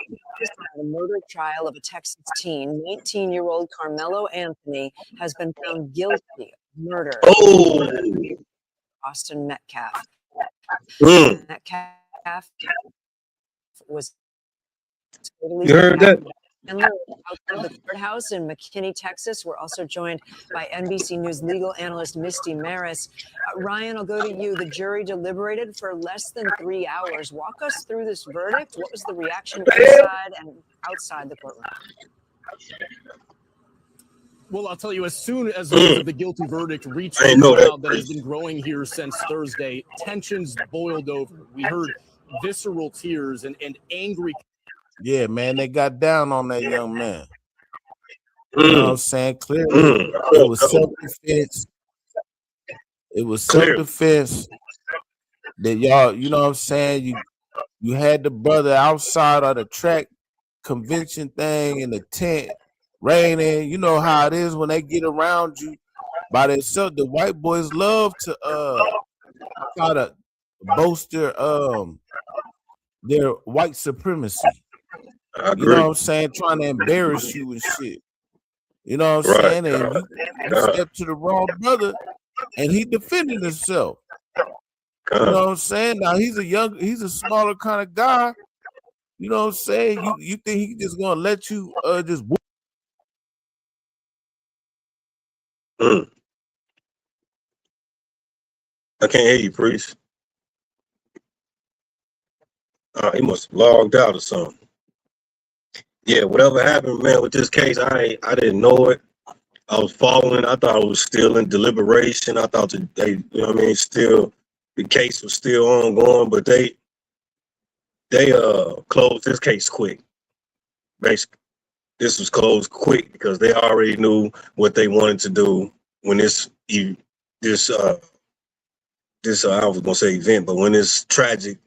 the murder trial of a Texas teen. 19-year-old Carmelo Anthony has been found guilty of murder. Oh, Austin Metcalf. Metcalf was totally. You heard that? Outside the courthouse in McKinney, Texas. We're also joined by NBC News legal analyst Misty Maris. Ryan, I'll go to you. The jury deliberated for less than 3 hours. Walk us through this verdict. What was the reaction inside and outside the courtroom? Well, I'll tell you, as soon as the guilty verdict reached the crowd that has been growing here since Thursday, tensions boiled over. We heard visceral tears and angry. Yeah, man, they got down on that young man. You know what I'm saying? Clearly, it was self-defense. It was self-defense that y'all, you know what I'm saying? You had the brother outside of the track convention thing in the tent, raining. You know how it is when they get around you by themselves. The white boys love to try to boast their white supremacy. You know what I'm saying? Trying to embarrass you and shit. You know what I'm saying? And you step to the wrong brother, and he defended himself. You know what I'm saying? Now he's a smaller kind of guy. You know what I'm saying? You think he just gonna let you just whoop? I can't hear you, Priest. He must have logged out or something. Yeah, whatever happened, man, with this case, I didn't know it. I was following. I thought it was still in deliberation. I thought that they, you know what I mean, still the case was still ongoing, but they closed this case quick. Basically, this was closed quick because they already knew what they wanted to do when this I was gonna say event, but when this tragedy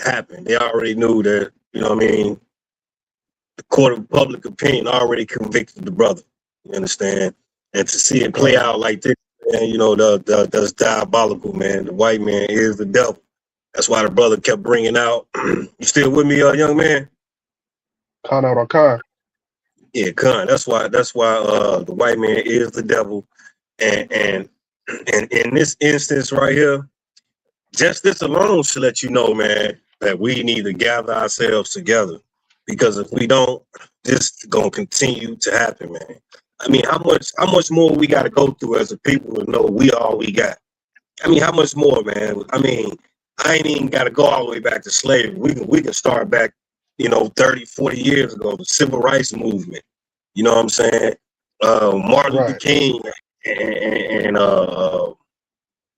happened, they already knew that, you know what I mean, the court of public opinion already convicted the brother. You understand? And to see it play out like this, man, you know, that's diabolical, man. The white man is the devil. That's why the brother kept bringing out. You still with me, young man? Con out on con. Yeah, con. That's why the white man is the devil. And in this instance right here, just this alone should let you know, man, that we need to gather ourselves together. Because if we don't, this is gonna continue to happen, man. I mean, how much more we got to go through as a people to know we all we got? I mean, how much more, man? I mean, I ain't even got to go all the way back to slavery. We can start back, 30, 40 years ago, the civil rights movement. You know what I'm saying? Martin Luther King and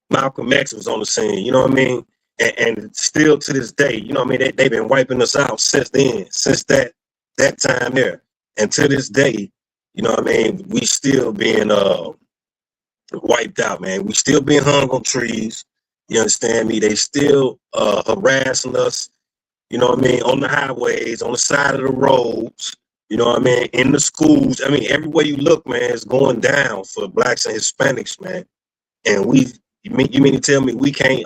Malcolm X was on the scene. You know what I mean? And still to this day, you know what I mean? They've been wiping us out since then, since that time there. And to this day, you know what I mean? We still being wiped out, man. We still being hung on trees. You understand me? They still harassing us, you know what I mean, on the highways, on the side of the roads, you know what I mean, in the schools. I mean, everywhere you look, man, it's going down for blacks and Hispanics, man. And you mean to tell me we can't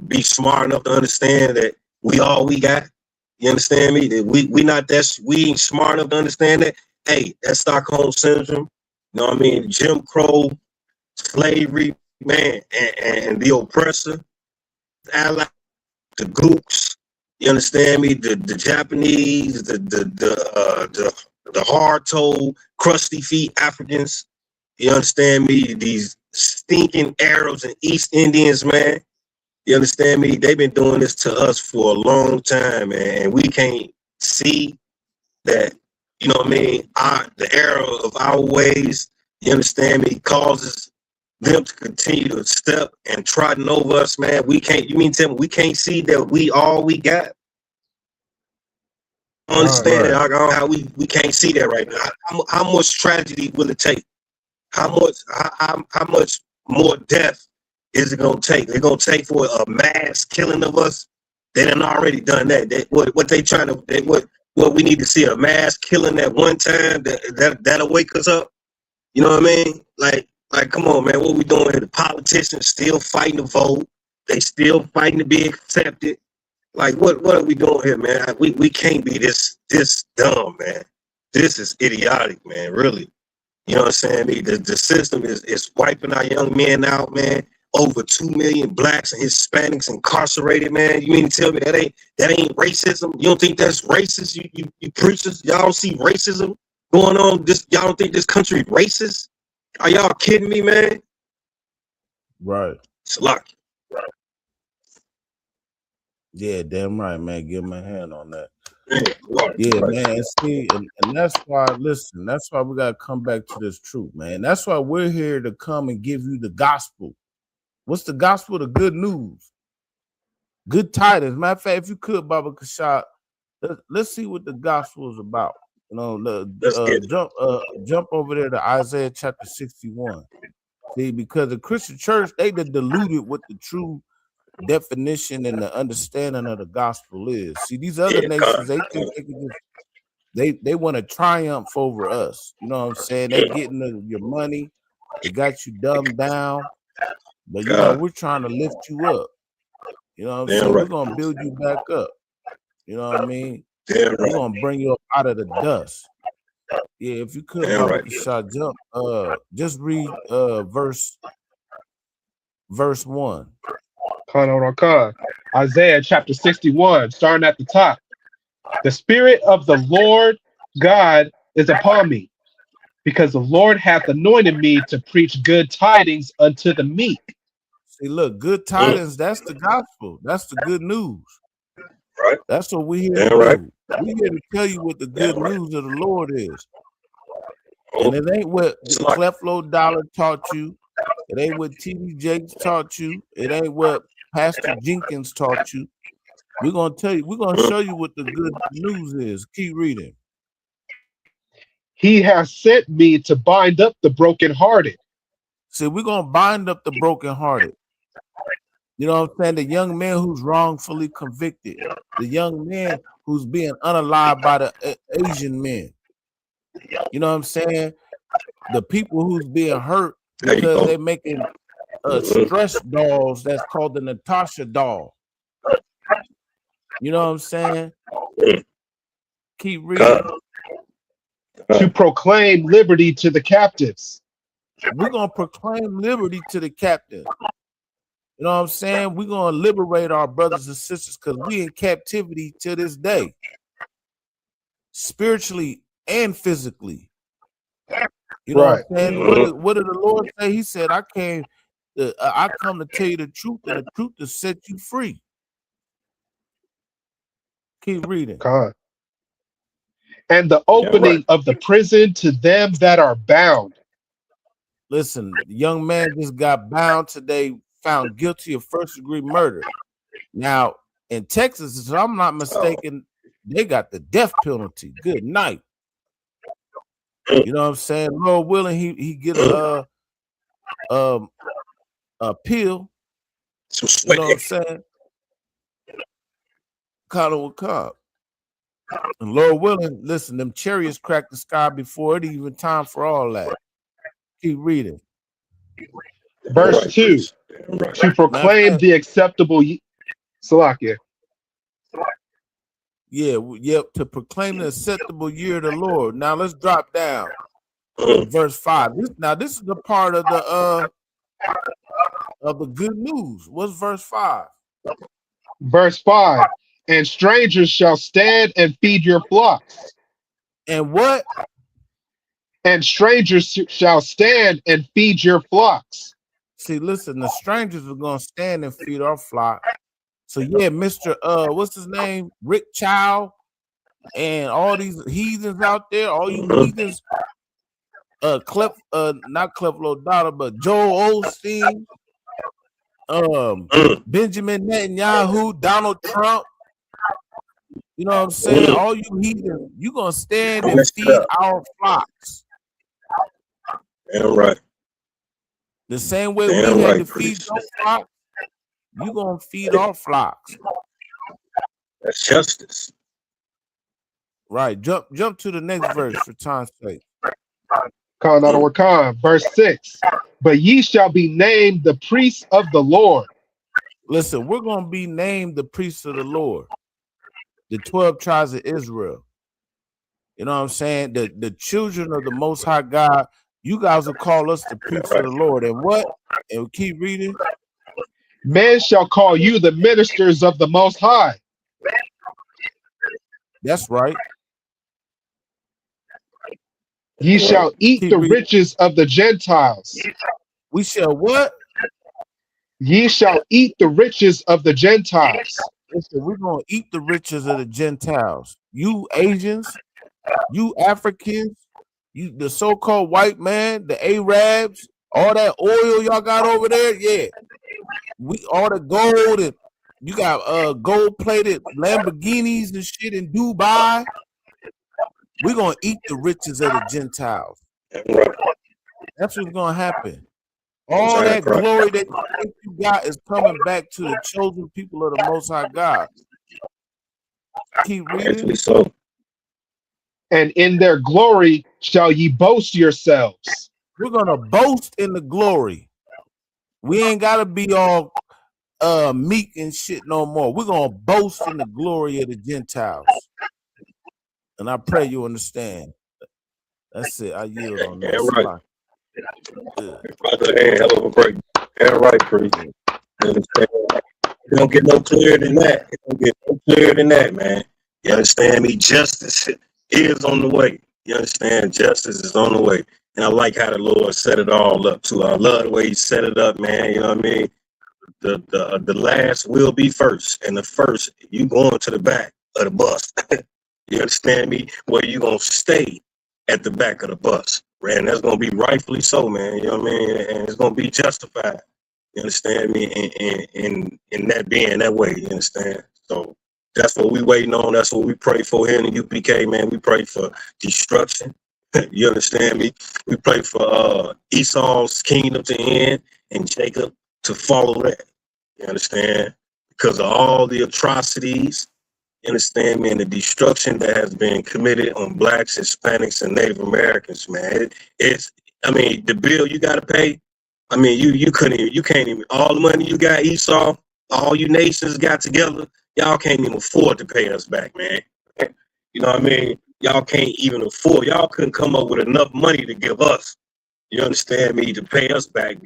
be smart enough to understand that we all we got? You understand me? That we ain't smart enough to understand that. Hey, that's Stockholm syndrome. You know what I mean? Jim Crow, slavery, man, and the oppressor, the ally, the gooks. You understand me? The Japanese, the hard-toed, crusty feet Africans. You understand me? These stinking Arabs and East Indians, man. You understand me? They've been doing this to us for a long time, man. And we can't see that, you know what I mean? The error of our ways, you understand me, causes them to continue to step and trotting over us, man. We can't, you mean to tell me we can't see that we all we got? Understand how we can't see that right now. How much tragedy will it take? How much more death is it gonna take? They're gonna take for a mass killing of us. They done already done that. What they trying to what we need to see, a mass killing at one time that'll wake us up. You know what I mean? Like come on, man. What we doing here? The politicians still fighting to vote. They still fighting to be accepted. Like what are we doing here, man? We can't be this dumb, man. This is idiotic, man. Really. You know what I'm saying? The system is wiping our young men out, man. Over 2 million blacks and Hispanics incarcerated, man. You mean to tell me that ain't racism? You don't think that's racist? You preachers, y'all don't see racism going on? Y'all don't think this country racist? Are y'all kidding me, man? Right. It's lucky. Yeah, damn right, man. Give my hand on that. Yeah, man. See, and that's why, listen, that's why we got to come back to this truth, man. That's why we're here to come and give you the gospel. What's the gospel? The good news. Good tidings. Matter of fact, if you could, Baba Kashad, let's see what the gospel is about. You know, jump over there to Isaiah chapter 61. See, because the Christian church, they diluted what the true definition and the understanding of the gospel is. See, these other nations, they think they can just they want to triumph over us. You know what I'm saying? They getting your money, they got you dumbed down, but you know, we're trying to lift you up. You know what I'm saying? We're gonna build you back up. You know what I mean? We're gonna bring you up out of the dust. Yeah, if you could, just read verse 1. Isaiah chapter 61, starting at the top. The Spirit of the Lord God is upon me, because the Lord hath anointed me to preach good tidings unto the meek. See, look, good tidings, that's the gospel. That's the good news. Right. That's what we here to do. We here to tell you what the good news of the Lord is. And it ain't what Cleflo Dollar taught you. It ain't what T.D. Jakes taught you. It ain't what Pastor Jenkins taught you. We're gonna tell you, we're gonna show you what the good news is. Keep reading. He has sent me to bind up the brokenhearted. See, we're gonna bind up the brokenhearted. You know what I'm saying? The young man who's wrongfully convicted, the young man who's being unalived by the Asian men. You know what I'm saying? The people who's being hurt because they're making stress dolls that's called the Natasha doll. You know what I'm saying? Keep reading. To proclaim liberty to the captives. We're going to proclaim liberty to the captive. You know what I'm saying? We're going to liberate our brothers and sisters because we in captivity to this day. Spiritually and physically. You You know Right. what I'm saying? What did the Lord say? He said, I come to tell you the truth, and the truth to set you free. Keep reading. God. And the opening of the prison to them that are bound. Listen, the young man just got bound today, found guilty of first-degree murder. Now, in Texas, if I'm not mistaken, they got the death penalty. Good night. You know what I'm saying? Lord willing, he get a pill. You know what I'm saying? Connor will come. And Lord willing, listen, them chariots cracked the sky before it even time for all that. Keep reading. Verse 2. To proclaim the acceptable Salakia. Yep, to proclaim the acceptable year of the Lord. Now let's drop down to verse 5. This is the part of the good news. What's verse 5? Verse 5. And strangers shall stand and feed your flocks. And what? And strangers shall stand and feed your flocks. See, listen, the strangers are gonna stand and feed our flock. So yeah, Mr. What's his name? Rick Chow and all these heathens out there, all you heathens, not Creflo Dollar, but Joel Osteen, Benjamin Netanyahu, Donald Trump. You know what I'm saying? All you heathens, you gonna stand and feed our flocks. Damn right. The same way we had to feed those flocks, you gonna feed our flocks. That's justice. Right. Jump to the next verse for time's sake. Verse 6. But ye shall be named the priests of the Lord. Listen, we're gonna be named the priests of the Lord. The 12 tribes of Israel. You know what I'm saying? The children of the Most High God. You guys will call us the priests of the Lord. And what? And we keep reading. Men shall call you the ministers of the Most High. That's right. Ye shall eat the riches of the Gentiles. We shall what? Ye shall eat the riches of the Gentiles. Listen, we're going to eat the riches of the Gentiles. You Asians, you Africans, you the so-called white man, the Arabs, all that oil y'all got over there, yeah. We all the gold, and you got gold-plated Lamborghinis and shit in Dubai. We're gonna eat the riches of the Gentiles. That's what's gonna happen. All that glory that you got is coming back to the chosen people of the Most High God. Keep reading. So. And in their glory shall ye boast yourselves. We're gonna boast in the glory. We ain't gotta be all meek and shit no more. We're gonna boast in the glory of the Gentiles. And I pray you understand. That's it. I yield on that. Right. Hell of a break. Yeah, right, priest. You don't get no clearer than that. You don't get no clearer than that, man. You understand me? Justice is on the way. You understand? Justice is on the way. And I like how the Lord set it all up too. I love the way he set it up, man. You know what I mean? The last will be first. And the first, you going to the back of the bus. You understand me? Where you gonna stay at the back of the bus. And that's gonna be rightfully so, man. You know what I mean? And it's gonna be justified. You understand me? In that being that way, you understand? So that's what we waiting on. That's what we pray for here in the UPK, man. We pray for destruction. You understand me? We pray for Esau's kingdom to end and Jacob to follow that. You understand? Because of all the atrocities, you understand me, and the destruction that has been committed on blacks, Hispanics, and Native Americans, man. The bill you gotta pay. I mean, you can't even, all the money you got, Esau, all you nations got together, y'all can't even afford to pay us back, man. You know what I mean? Y'all can't even afford, y'all couldn't come up with enough money to give us, you understand me, to pay us back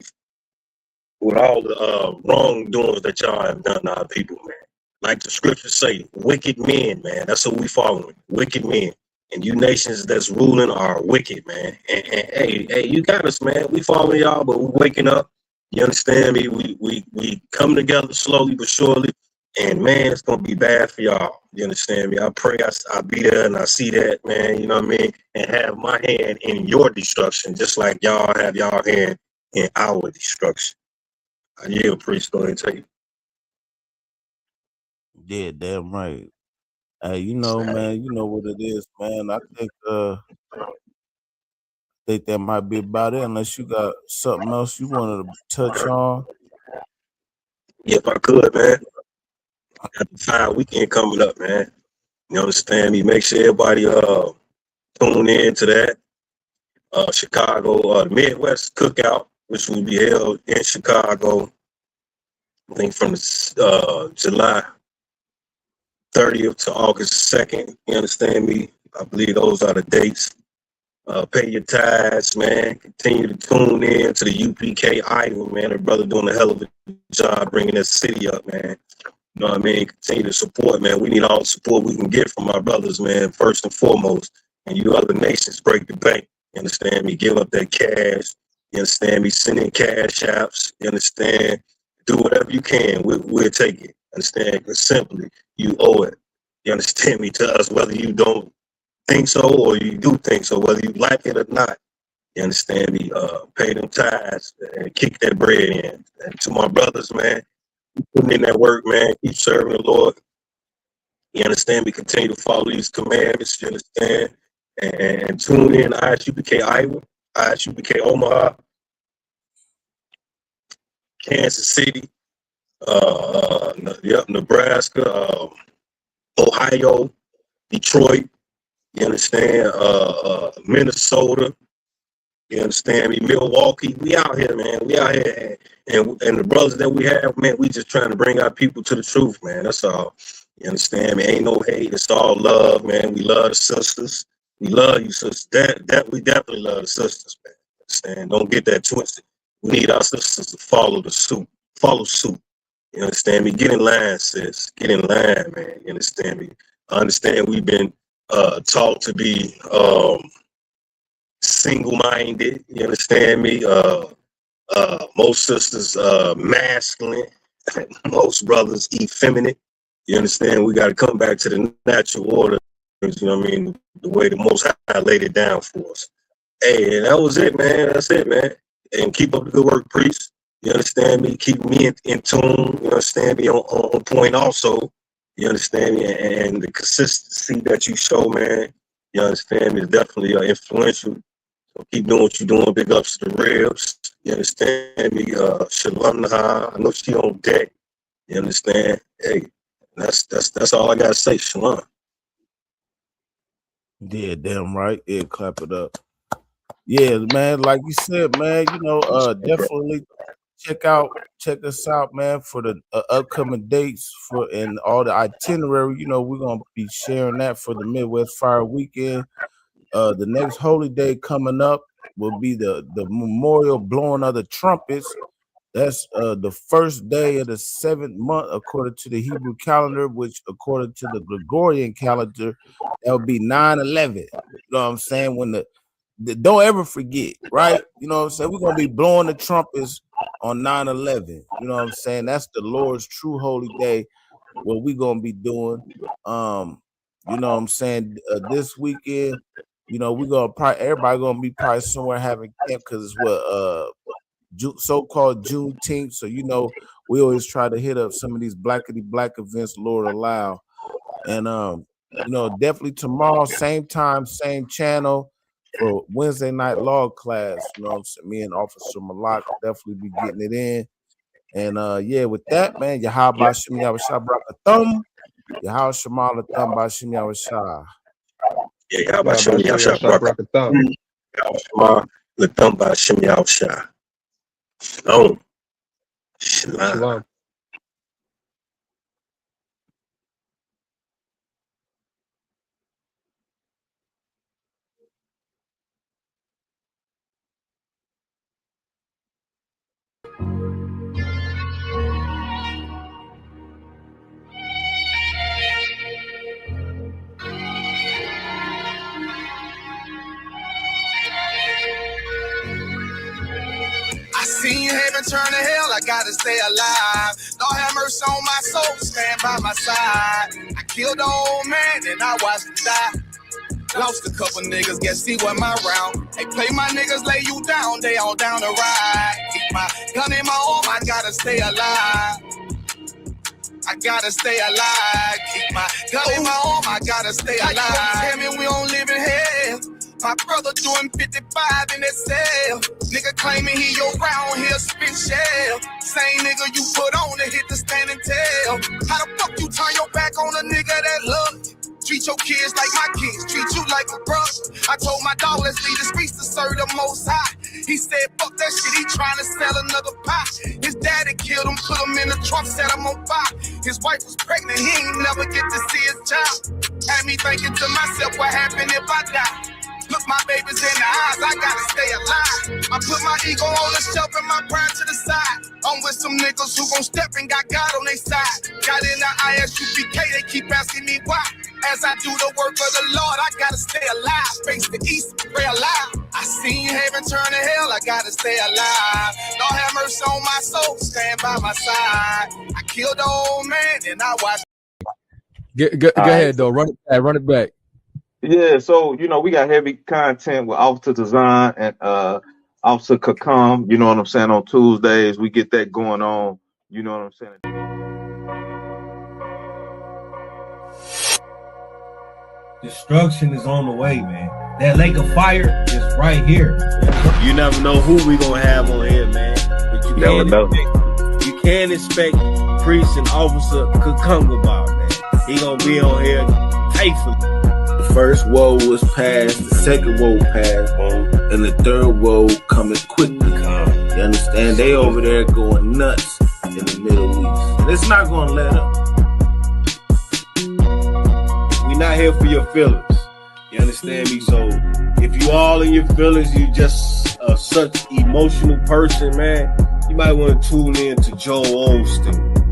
with all the wrongdoings that y'all have done to our people, man. Like the scriptures say, wicked men, man. That's what we following. Wicked men. And you nations that's ruling are wicked, man. And hey, you got us, man. We following y'all, but we're waking up. You understand me? We come together slowly but surely. And man, it's gonna be bad for y'all. You understand me? I pray I be there and I see that, man. You know what I mean? And have my hand in your destruction, just like y'all have y'all hand in our destruction. I yield, priest. Go ahead and take it. Yeah, damn right. Hey, you know, man, you know what it is, man. I think that might be about it, unless you got something else you wanted to touch on. If I could, man. I got the fine weekend coming up, man. You understand me? Make sure everybody tune in to that. Chicago, the Midwest Cookout, which will be held in Chicago, I think from July 30th to August 2nd. You understand me? I believe those are the dates. Pay your tithes, man. Continue to tune in to the UPK Idol, man. The brother doing a hell of a job bringing that city up, man. You know what I mean? Continue to support, man. We need all the support we can get from our brothers, man, first and foremost. And you other nations, break the bank. You understand me? Give up that cash. You understand me? Send in cash apps. You understand? Do whatever you can. We'll take it. Understand? Because simply, you owe it. You understand me? To us, whether you don't think so or you do think so, whether you like it or not. You understand me? Pay them tithes and kick that bread in. And to my brothers, man, keep putting in that work, man. Keep serving the Lord. You understand me? Continue to follow these commandments. You understand? And tune in to ISUPK Iowa, ISUPK Omaha, Kansas City, Nebraska, Ohio, Detroit. You understand? Minnesota. You understand me? Milwaukee. We out here, man. We out here. And the brothers that we have, man, we just trying to bring our people to the truth, man. That's all. You understand me? Ain't no hate. It's all love, man. We love the sisters. We love you, sisters. That we definitely love the sisters, man. Understand? Don't get that twisted. We need our sisters to follow suit. You understand me? Get in line, sis. Get in line, man. You understand me? I understand we've been taught to be single-minded. You understand me? Most sisters masculine. Most brothers effeminate. You understand? We got to come back to the natural order. You know what I mean? The way the Most High laid it down for us. Hey, and that was it, man. That's it, man. And keep up the good work, priest. You understand me? Keep me in tune. You understand me? On point also. You understand me? And the consistency that you show, man. You understand me? Is definitely influential. So keep doing what you're doing. Big ups to the Ribs. You understand me? Shalom Naha. I know she on deck. You understand? Hey, that's all I gotta say. Shalom. Yeah, damn right. Yeah, clap it up. Yeah, man, like you said, man, you know, definitely check us out, man, for the upcoming dates and all the itinerary. You know, we're gonna be sharing that for the Midwest Fire Weekend. The next holy day coming up will be the memorial blowing of the trumpets. That's the first day of the 7th month according to the Hebrew calendar, which according to the Gregorian calendar, that would be 9/11. You know what I'm saying? When the don't ever forget, right? You know what I'm saying? We're gonna be blowing the trumpets on 9/11. You know what I'm saying? That's the Lord's true holy day. What we gonna be doing? You know what I'm saying? This weekend, you know, everybody gonna be probably somewhere having camp because it's what so-called Juneteenth. So you know, we always try to hit up some of these blackity black events, Lord allow. And you know, definitely tomorrow, same time, same channel for Wednesday night law class. You know what I'm saying? Me and Officer Malak definitely be getting it in. And yeah, with that, man, Yahweh Bashem Yahweh Brakathum, Yahweh Shemal Atham Bashem Yahweh. Yeah, Yahweh Bashem Yahweh Brakathum. Yahweh Shemal Atham Bashem Yahweh. Shalom. Shalom. stay alive. Lord have mercy on my soul, stand by my side. I killed the old man and I watched him die. Lost a couple niggas, guess he wasn't my round. Hey, play my niggas, lay you down, they all down the ride. Keep my gun in my arm, I gotta stay alive. I gotta stay alive. Keep my gun in my arm, I gotta stay alive. Tell me we don't live in hell. My brother doing 55 in that cell. Nigga claiming he your round here spit shell. Same nigga you put on to hit the standing tail. How the fuck you turn your back on a nigga that love you? Treat your kids like my kids, treat you like a brother. I told my dog, let's leave the streets to serve the most high. He said, fuck that shit, he trying to sell another pie. His daddy killed him, put him in the trunk, set him on fire. His wife was pregnant, he ain't never get to see his child. Had me thinking to myself, what happened if I die? Look my babies in the eyes, I gotta stay alive. I put my ego on the shelf and my pride to the side. I'm with some niggas who gon' step and got God on their side. Got in the ISUPK, they keep asking me why. As I do the work of the Lord, I gotta stay alive. Face the east, pray alive. I seen heaven turn to hell, I gotta stay alive. Lord have mercy on my soul, stand by my side. I killed the old man and I watched. Go ahead, though. Run it back. Yeah, so we got heavy content with Officer Design and Officer Kakam, you know what I'm saying, on Tuesdays. We get that going on, you know what I'm saying. Destruction is on the way, man. That lake of fire is right here. You never know who we gonna have on here, man. But you can't expect Priest and Officer Kakungaba, man. He gonna be on here faithfully. The first woe was passed, the second woe passed, and the third woe coming quickly. You understand? They over there going nuts in the Middle East. And it's not gonna let up. We not here for your feelings. You understand me? So if you all in your feelings, you just such emotional person, man, you might want to tune in to Joel Osteen.